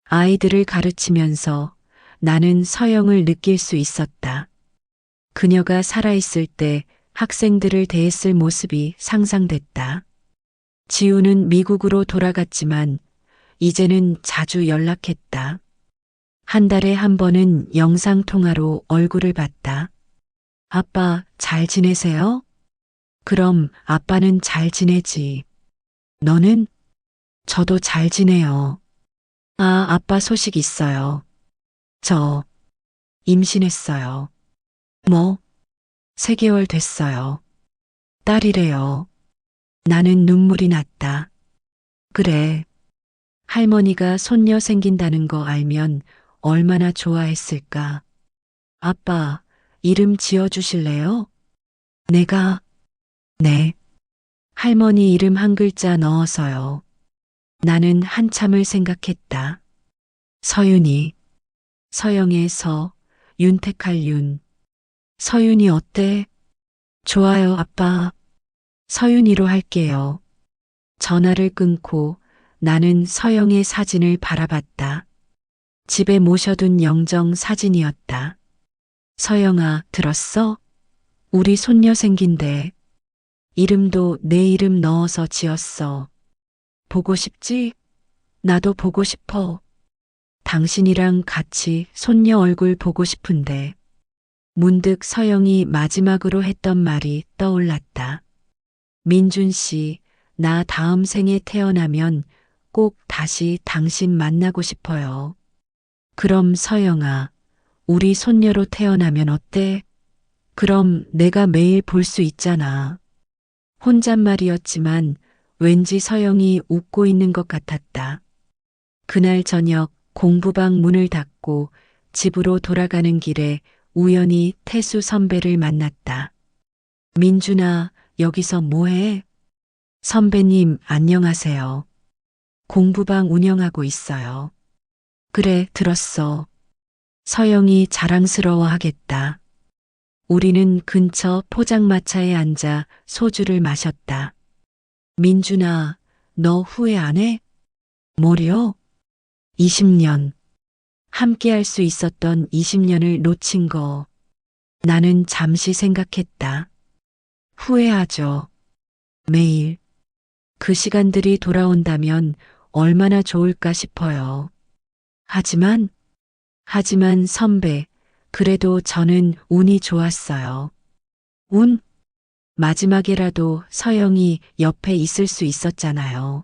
아이들을 가르치면서 나는 서영을 느낄 수 있었다. 그녀가 살아있을 때 학생들을 대했을 모습이 상상됐다. 지우는 미국으로 돌아갔지만 이제는 자주 연락했다. 한 달에 한 번은 영상통화로 얼굴을 봤다. 아빠, 잘 지내세요? 그럼 아빠는 잘 지내지. 너는? 저도 잘 지내요. 아, 아빠 소식 있어요. 저 임신했어요. 뭐? 3개월 됐어요. 딸이래요. 나는 눈물이 났다. 그래. 할머니가 손녀 생긴다는 거 알면 얼마나 좋아했을까. 아빠, 이름 지어주실래요? 내가, 네. 할머니 이름 한 글자 넣어서요. 나는 한참을 생각했다. 서윤이, 서영의 서, 윤택할 윤. 서윤이 어때? 좋아요, 아빠. 서윤이로 할게요. 전화를 끊고 나는 서영의 사진을 바라봤다. 집에 모셔둔 영정 사진이었다. 서영아, 들었어? 우리 손녀 생긴대. 이름도 내 이름 넣어서 지었어. 보고 싶지? 나도 보고 싶어. 당신이랑 같이 손녀 얼굴 보고 싶은데. 문득 서영이 마지막으로 했던 말이 떠올랐다. 민준 씨, 나 다음 생에 태어나면 꼭 다시 당신 만나고 싶어요. 그럼 서영아, 우리 손녀로 태어나면 어때? 그럼 내가 매일 볼 수 있잖아. 혼잣말이었지만 왠지 서영이 웃고 있는 것 같았다. 그날 저녁 공부방 문을 닫고 집으로 돌아가는 길에 우연히 태수 선배를 만났다. 민준아, 여기서 뭐해? 선배님, 안녕하세요. 공부방 운영하고 있어요. 그래, 들었어. 서영이 자랑스러워하겠다. 우리는 근처 포장마차에 앉아 소주를 마셨다. 민준아, 너 후회 안 해? 뭐려? 20년. 함께 할 수 있었던 20년을 놓친 거. 나는 잠시 생각했다. 후회하죠. 매일. 그 시간들이 돌아온다면 얼마나 좋을까 싶어요. 하지만 선배, 그래도 저는 운이 좋았어요. 운? 마지막에라도 서영이 옆에 있을 수 있었잖아요.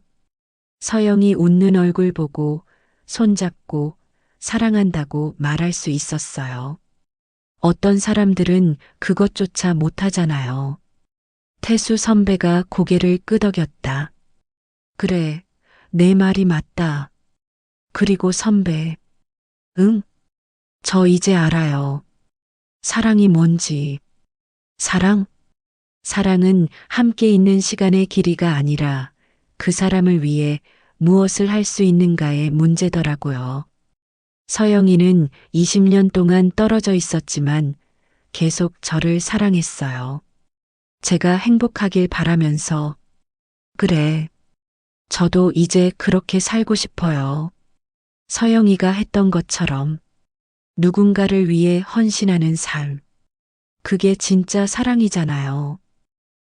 서영이 웃는 얼굴 보고 손잡고 사랑한다고 말할 수 있었어요. 어떤 사람들은 그것조차 못하잖아요. 태수 선배가 고개를 끄덕였다. 그래, 내 말이 맞다. 그리고 선배, 응? 저 이제 알아요. 사랑이 뭔지. 사랑? 사랑은 함께 있는 시간의 길이가 아니라 그 사람을 위해 무엇을 할 수 있는가의 문제더라고요. 서영이는 20년 동안 떨어져 있었지만 계속 저를 사랑했어요. 제가 행복하길 바라면서, 그래, 저도 이제 그렇게 살고 싶어요. 서영이가 했던 것처럼 누군가를 위해 헌신하는 삶. 그게 진짜 사랑이잖아요.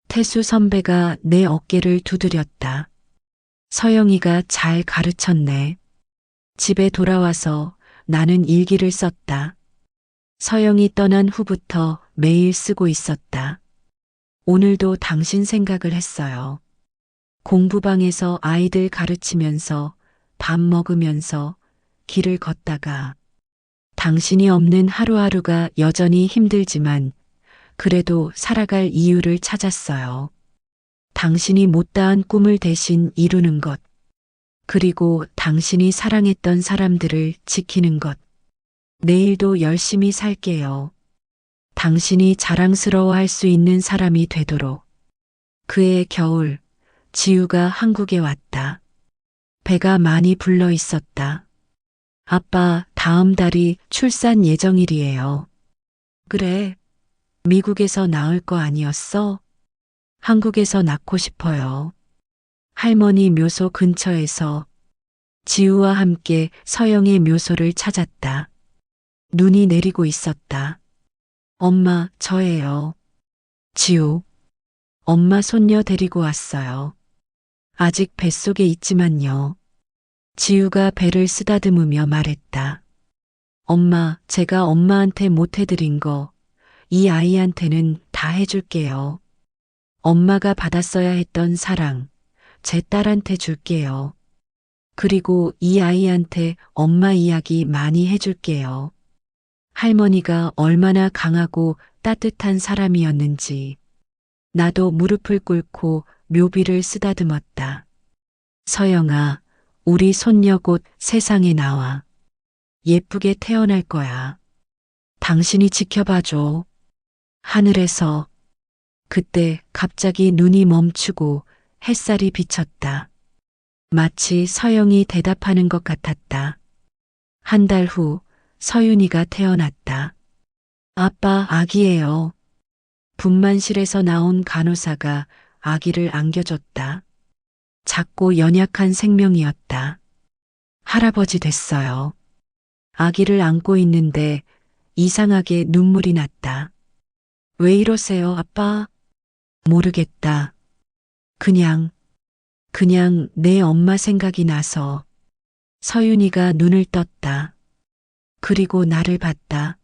태수 선배가 내 어깨를 두드렸다. 서영이가 잘 가르쳤네. 집에 돌아와서 나는 일기를 썼다. 서영이 떠난 후부터 매일 쓰고 있었다. 오늘도 당신 생각을 했어요. 공부방에서 아이들 가르치면서 밥 먹으면서 길을 걷다가 당신이 없는 하루하루가 여전히 힘들지만 그래도 살아갈 이유를 찾았어요. 당신이 못다한 꿈을 대신 이루는 것. 그리고 당신이 사랑했던 사람들을 지키는 것. 내일도 열심히 살게요. 당신이 자랑스러워할 수 있는 사람이 되도록. 그해 겨울, 지우가 한국에 왔다. 배가 많이 불러 있었다. 아빠, 다음 달이 출산 예정일이에요. 그래. 미국에서 낳을 거 아니었어? 한국에서 낳고 싶어요. 할머니 묘소 근처에서 지우와 함께 서영의 묘소를 찾았다. 눈이 내리고 있었다. 엄마, 저예요. 지우. 엄마 손녀 데리고 왔어요. 아직 뱃속에 있지만요. 지우가 배를 쓰다듬으며 말했다. 엄마, 제가 엄마한테 못 해드린 거, 이 아이한테는 다 해줄게요. 엄마가 받았어야 했던 사랑, 제 딸한테 줄게요. 그리고 이 아이한테 엄마 이야기 많이 해줄게요. 할머니가 얼마나 강하고 따뜻한 사람이었는지. 나도 무릎을 꿇고 묘비를 쓰다듬었다. 서영아, 우리 손녀 곧 세상에 나와. 예쁘게 태어날 거야. 당신이 지켜봐줘. 하늘에서. 그때 갑자기 눈이 멈추고 햇살이 비쳤다. 마치 서영이 대답하는 것 같았다. 한 달 후 서윤이가 태어났다. 아빠, 아기예요. 분만실에서 나온 간호사가 아기를 안겨줬다. 작고 연약한 생명이었다. 할아버지 됐어요. 아기를 안고 있는데 이상하게 눈물이 났다. 왜 이러세요, 아빠? 모르겠다. 그냥 내 엄마 생각이 나서. 서윤이가 눈을 떴다. 그리고 나를 봤다.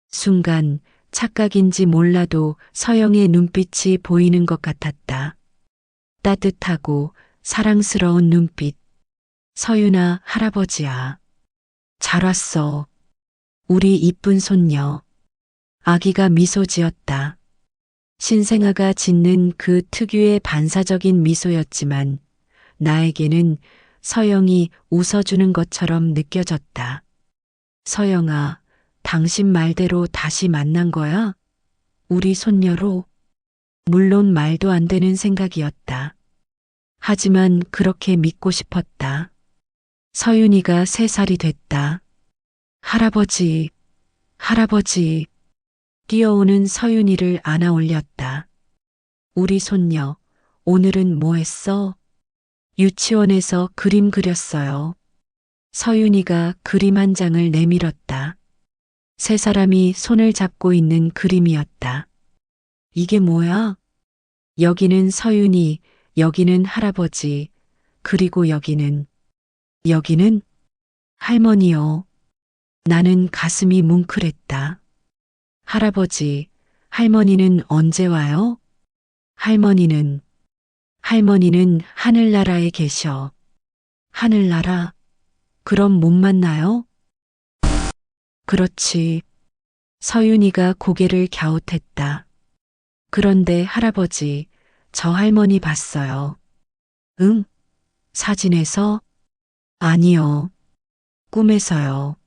순간 착각인지 몰라도 서영의 눈빛이 보이는 것 같았다. 따뜻하고 사랑스러운 눈빛. 서윤아, 할아버지야. 잘 왔어. 우리 이쁜 손녀. 아기가 미소 지었다. 신생아가 짓는 그 특유의 반사적인 미소였지만 나에게는 서영이 웃어주는 것처럼 느껴졌다. 서영아, 당신 말대로 다시 만난 거야? 우리 손녀로? 물론 말도 안 되는 생각이었다. 하지만 그렇게 믿고 싶었다. 서윤이가 3살이 됐다. 할아버지, 할아버지. 뛰어오는 서윤이를 안아 올렸다. 우리 손녀, 오늘은 뭐 했어? 유치원에서 그림 그렸어요. 서윤이가 그림 한 장을 내밀었다. 3사람이 손을 잡고 있는 그림이었다. 이게 뭐야? 여기는 서윤이, 여기는 할아버지, 그리고 여기는 할머니요. 나는 가슴이 뭉클했다. 할아버지, 할머니는 언제 와요? 할머니는 하늘나라에 계셔. 하늘나라? 그럼 못 만나요? 그렇지. 서윤이가 고개를 갸웃했다. 그런데 할아버지, 저 할머니 봤어요. 응? 사진에서? 아니요. 꿈에서요.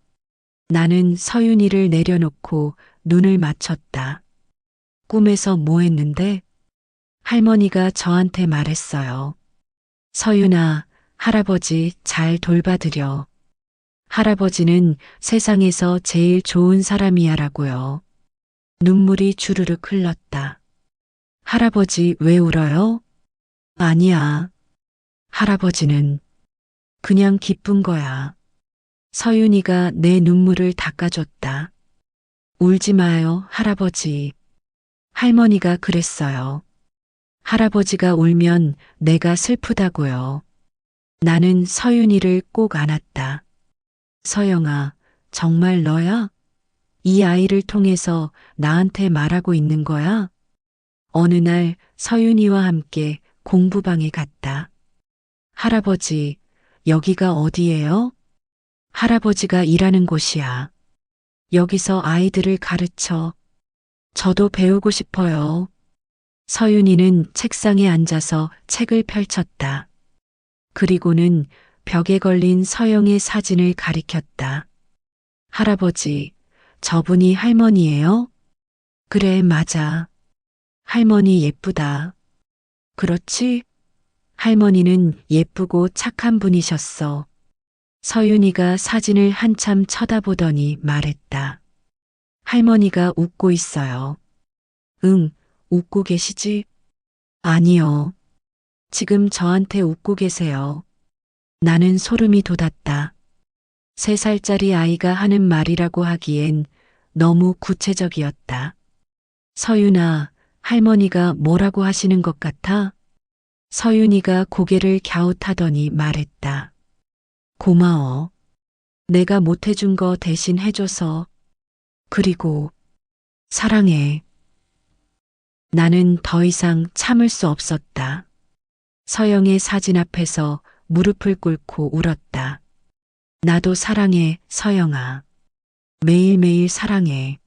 나는 서윤이를 내려놓고 눈을 맞췄다. 꿈에서 뭐 했는데? 할머니가 저한테 말했어요. 서윤아, 할아버지 잘 돌봐드려. 할아버지는 세상에서 제일 좋은 사람이야라고요. 눈물이 주르륵 흘렀다. 할아버지 왜 울어요? 아니야. 할아버지는 그냥 기쁜 거야. 서윤이가 내 눈물을 닦아줬다. 울지 마요, 할아버지. 할머니가 그랬어요. 할아버지가 울면 내가 슬프다고요. 나는 서윤이를 꼭 안았다. 서영아, 정말 너야? 이 아이를 통해서 나한테 말하고 있는 거야? 어느 날 서윤이와 함께 공부방에 갔다. 할아버지, 여기가 어디예요? 할아버지가 일하는 곳이야. 여기서 아이들을 가르쳐. 저도 배우고 싶어요. 서윤이는 책상에 앉아서 책을 펼쳤다. 그리고는 벽에 걸린 서영의 사진을 가리켰다. 할아버지, 저분이 할머니예요? 그래, 맞아. 할머니 예쁘다. 그렇지? 할머니는 예쁘고 착한 분이셨어. 서윤이가 사진을 한참 쳐다보더니 말했다. 할머니가 웃고 있어요. 응, 웃고 계시지? 아니요. 지금 저한테 웃고 계세요. 나는 소름이 돋았다. 3살짜리 아이가 하는 말이라고 하기엔 너무 구체적이었다. 서윤아, 할머니가 뭐라고 하시는 것 같아? 서윤이가 고개를 갸웃하더니 말했다. 고마워. 내가 못해준 거 대신 해줘서. 그리고 사랑해. 나는 더 이상 참을 수 없었다. 서영의 사진 앞에서 무릎을 꿇고 울었다. 나도 사랑해, 서영아. 매일매일 사랑해.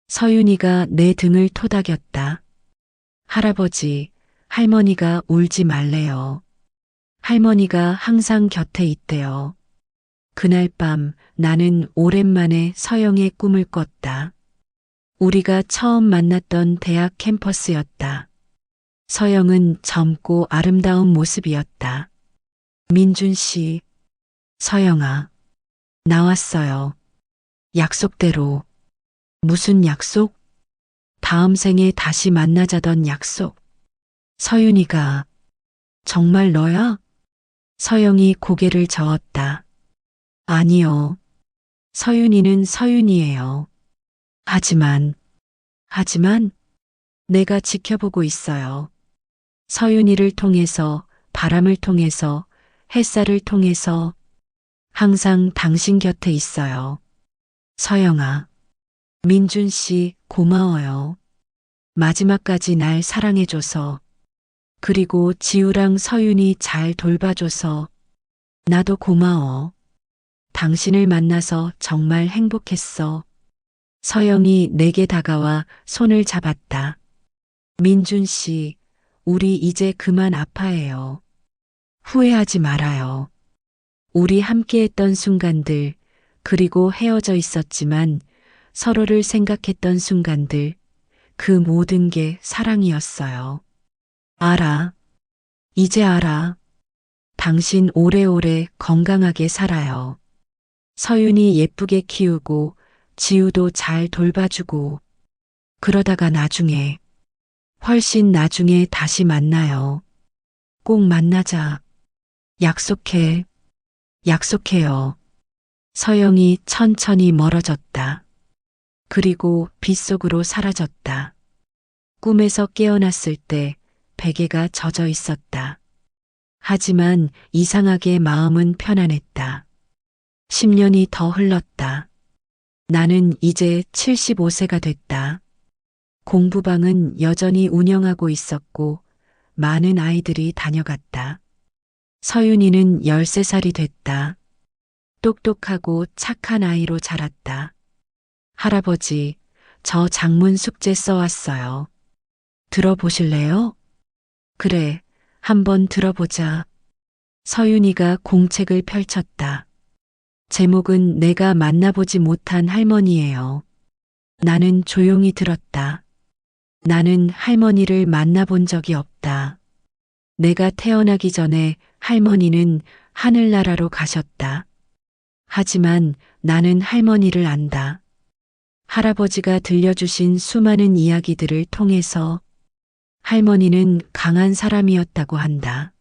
서윤이가 내 등을 토닥였다. 할아버지, 할머니가 울지 말래요. 할머니가 항상 곁에 있대요. 그날 밤 나는 오랜만에 서영의 꿈을 꿨다. 우리가 처음 만났던 대학 캠퍼스였다. 서영은 젊고 아름다운 모습이었다. 민준 씨, 서영아, 나왔어요. 약속대로. 무슨 약속? 다음 생에 다시 만나자던 약속. 서윤이가, 정말 너야? 서영이 고개를 저었다. 아니요. 서윤이는 서윤이에요. 하지만 내가 지켜보고 있어요. 서윤이를 통해서, 바람을 통해서, 햇살을 통해서 항상 당신 곁에 있어요. 서영아, 민준 씨 고마워요. 마지막까지 날 사랑해줘서, 그리고 지우랑 서윤이 잘 돌봐줘서 나도 고마워. 당신을 만나서 정말 행복했어. 서영이 내게 다가와 손을 잡았다. 민준 씨, 우리 이제 그만 아파해요. 후회하지 말아요. 우리 함께했던 순간들, 그리고 헤어져 있었지만 서로를 생각했던 순간들, 그 모든 게 사랑이었어요. 알아. 이제 알아. 당신 오래오래 건강하게 살아요. 서윤이 예쁘게 키우고 지우도 잘 돌봐주고 그러다가 나중에 훨씬 나중에 다시 만나요. 꼭 만나자. 약속해. 약속해요. 서영이 천천히 멀어졌다. 그리고 빗속으로 사라졌다. 꿈에서 깨어났을 때 베개가 젖어 있었다. 하지만 이상하게 마음은 편안했다. 10년이 더 흘렀다. 나는 이제 75세가 됐다. 공부방은 여전히 운영하고 있었고 많은 아이들이 다녀갔다. 서윤이는 13살이 됐다. 똑똑하고 착한 아이로 자랐다. 할아버지, 저 장문 숙제 써왔어요. 들어보실래요? 그래, 한번 들어보자. 서윤이가 공책을 펼쳤다. 제목은 내가 만나보지 못한 할머니예요. 나는 조용히 들었다. 나는 할머니를 만나본 적이 없다. 내가 태어나기 전에 할머니는 하늘나라로 가셨다. 하지만 나는 할머니를 안다. 할아버지가 들려주신 수많은 이야기들을 통해서 할머니는 강한 사람이었다고 한다.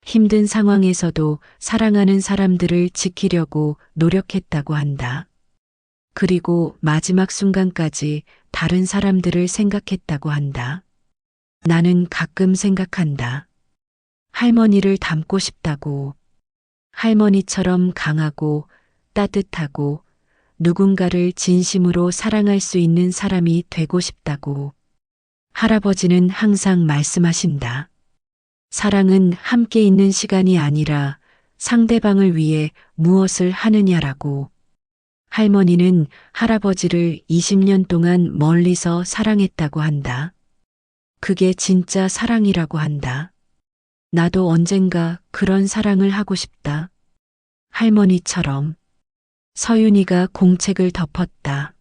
힘든 상황에서도 사랑하는 사람들을 지키려고 노력했다고 한다. 그리고 마지막 순간까지 다른 사람들을 생각했다고 한다. 나는 가끔 생각한다. 할머니를 닮고 싶다고. 할머니처럼 강하고 따뜻하고 누군가를 진심으로 사랑할 수 있는 사람이 되고 싶다고. 할아버지는 항상 말씀하신다. 사랑은 함께 있는 시간이 아니라 상대방을 위해 무엇을 하느냐라고. 할머니는 할아버지를 20년 동안 멀리서 사랑했다고 한다. 그게 진짜 사랑이라고 한다. 나도 언젠가 그런 사랑을 하고 싶다. 할머니처럼. 서윤이가 공책을 덮었다.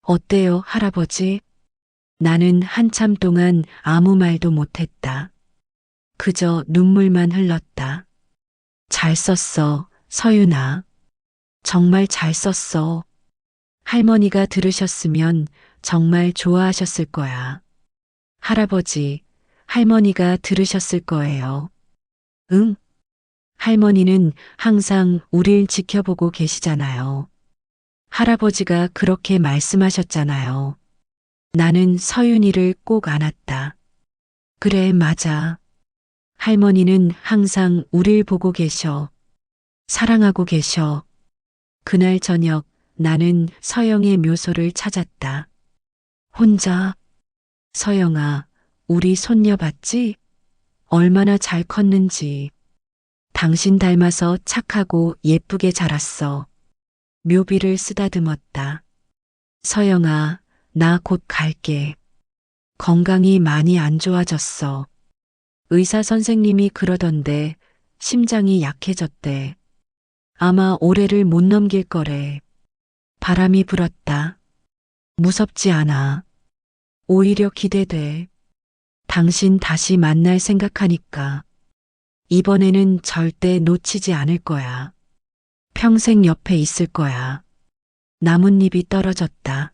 어때요, 할아버지? 나는 한참 동안 아무 말도 못했다. 그저 눈물만 흘렀다. 잘 썼어, 서윤아. 정말 잘 썼어. 할머니가 들으셨으면 정말 좋아하셨을 거야. 할아버지, 할머니가 들으셨을 거예요. 응? 할머니는 항상 우릴 지켜보고 계시잖아요. 할아버지가 그렇게 말씀하셨잖아요. 나는 서윤이를 꼭 안았다. 그래, 맞아. 할머니는 항상 우릴 보고 계셔. 사랑하고 계셔. 그날 저녁 나는 서영의 묘소를 찾았다. 혼자. 서영아, 우리 손녀 봤지? 얼마나 잘 컸는지. 당신 닮아서 착하고 예쁘게 자랐어. 묘비를 쓰다듬었다. 서영아, 나 곧 갈게. 건강이 많이 안 좋아졌어. 의사 선생님이 그러던데 심장이 약해졌대. 아마 올해를 못 넘길 거래. 바람이 불었다. 무섭지 않아. 오히려 기대돼. 당신 다시 만날 생각하니까. 이번에는 절대 놓치지 않을 거야. 평생 옆에 있을 거야. 나뭇잎이 떨어졌다.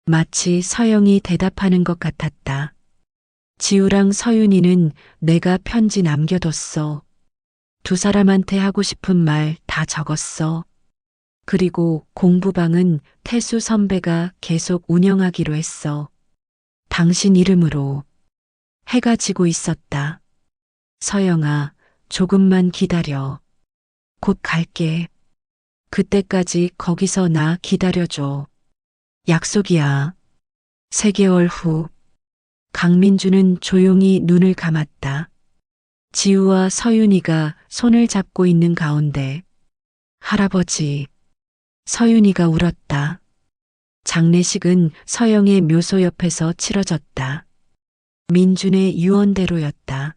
마치 서영이 대답하는 것 같았다. 지우랑 서윤이는 내가 편지 남겨뒀어. 두 사람한테 하고 싶은 말 다 적었어. 그리고 공부방은 태수 선배가 계속 운영하기로 했어. 당신 이름으로. 해가 지고 있었다. 서영아, 조금만 기다려. 곧 갈게. 그때까지 거기서 나 기다려줘. 약속이야. 3개월 후. 강민주는 조용히 눈을 감았다. 지우와 서윤이가 손을 잡고 있는 가운데 할아버지. 서윤이가 울었다. 장례식은 서영의 묘소 옆에서 치러졌다. 민준의 유언대로였다.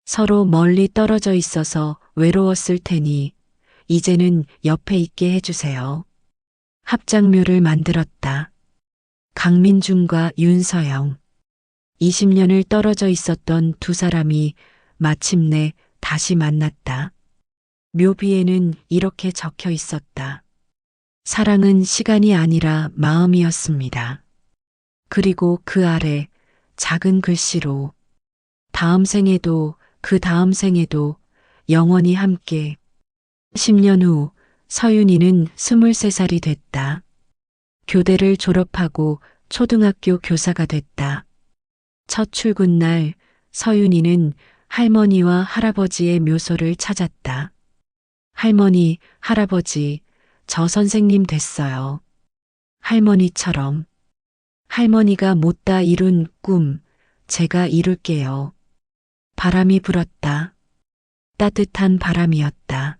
서로 멀리 떨어져 있어서 외로웠을 테니 이제는 옆에 있게 해주세요. 합장묘를 만들었다. 강민준과 윤서영. 20년을 떨어져 있었던 두 사람이 마침내 다시 만났다. 묘비에는 이렇게 적혀 있었다. 사랑은 시간이 아니라 마음이었습니다. 그리고 그 아래 작은 글씨로 다음 생에도 그 다음 생에도 영원히 함께. 10년 후 서윤이는 23살이 됐다. 교대를 졸업하고 초등학교 교사가 됐다. 첫 출근 날 서윤이는 할머니와 할아버지의 묘소를 찾았다. 할머니, 할아버지, 저 선생님 됐어요. 할머니처럼. 할머니가 못다 이룬 꿈, 제가 이룰게요. 바람이 불었다. 따뜻한 바람이었다.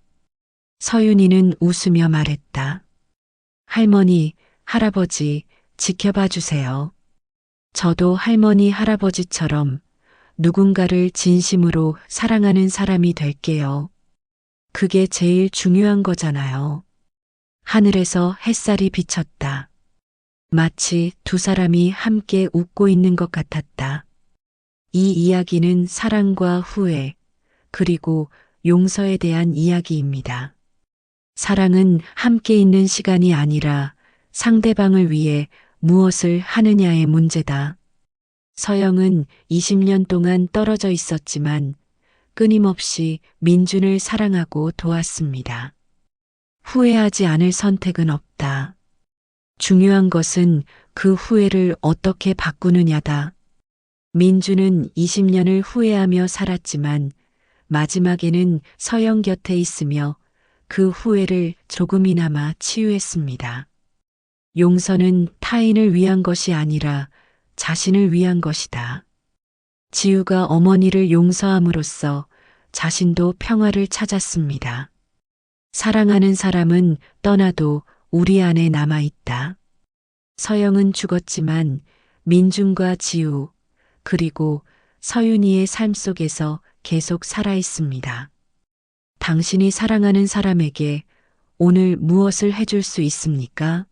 서윤이는 웃으며 말했다. 할머니, 할아버지, 지켜봐 주세요. 저도 할머니, 할아버지처럼 누군가를 진심으로 사랑하는 사람이 될게요. 그게 제일 중요한 거잖아요. 하늘에서 햇살이 비쳤다. 마치 두 사람이 함께 웃고 있는 것 같았다. 이 이야기는 사랑과 후회, 그리고 용서에 대한 이야기입니다. 사랑은 함께 있는 시간이 아니라 상대방을 위해 무엇을 하느냐의 문제다. 서영은 20년 동안 떨어져 있었지만 끊임없이 민준을 사랑하고 도왔습니다. 후회하지 않을 선택은 없다. 중요한 것은 그 후회를 어떻게 바꾸느냐다. 민준은 20년을 후회하며 살았지만 마지막에는 서영 곁에 있으며 그 후회를 조금이나마 치유했습니다. 용서는 타인을 위한 것이 아니라 자신을 위한 것이다. 지우가 어머니를 용서함으로써 자신도 평화를 찾았습니다. 사랑하는 사람은 떠나도 우리 안에 남아있다. 서영은 죽었지만 민준과 지우, 그리고 서윤이의 삶 속에서 계속 살아있습니다. 당신이 사랑하는 사람에게 오늘 무엇을 해줄 수 있습니까?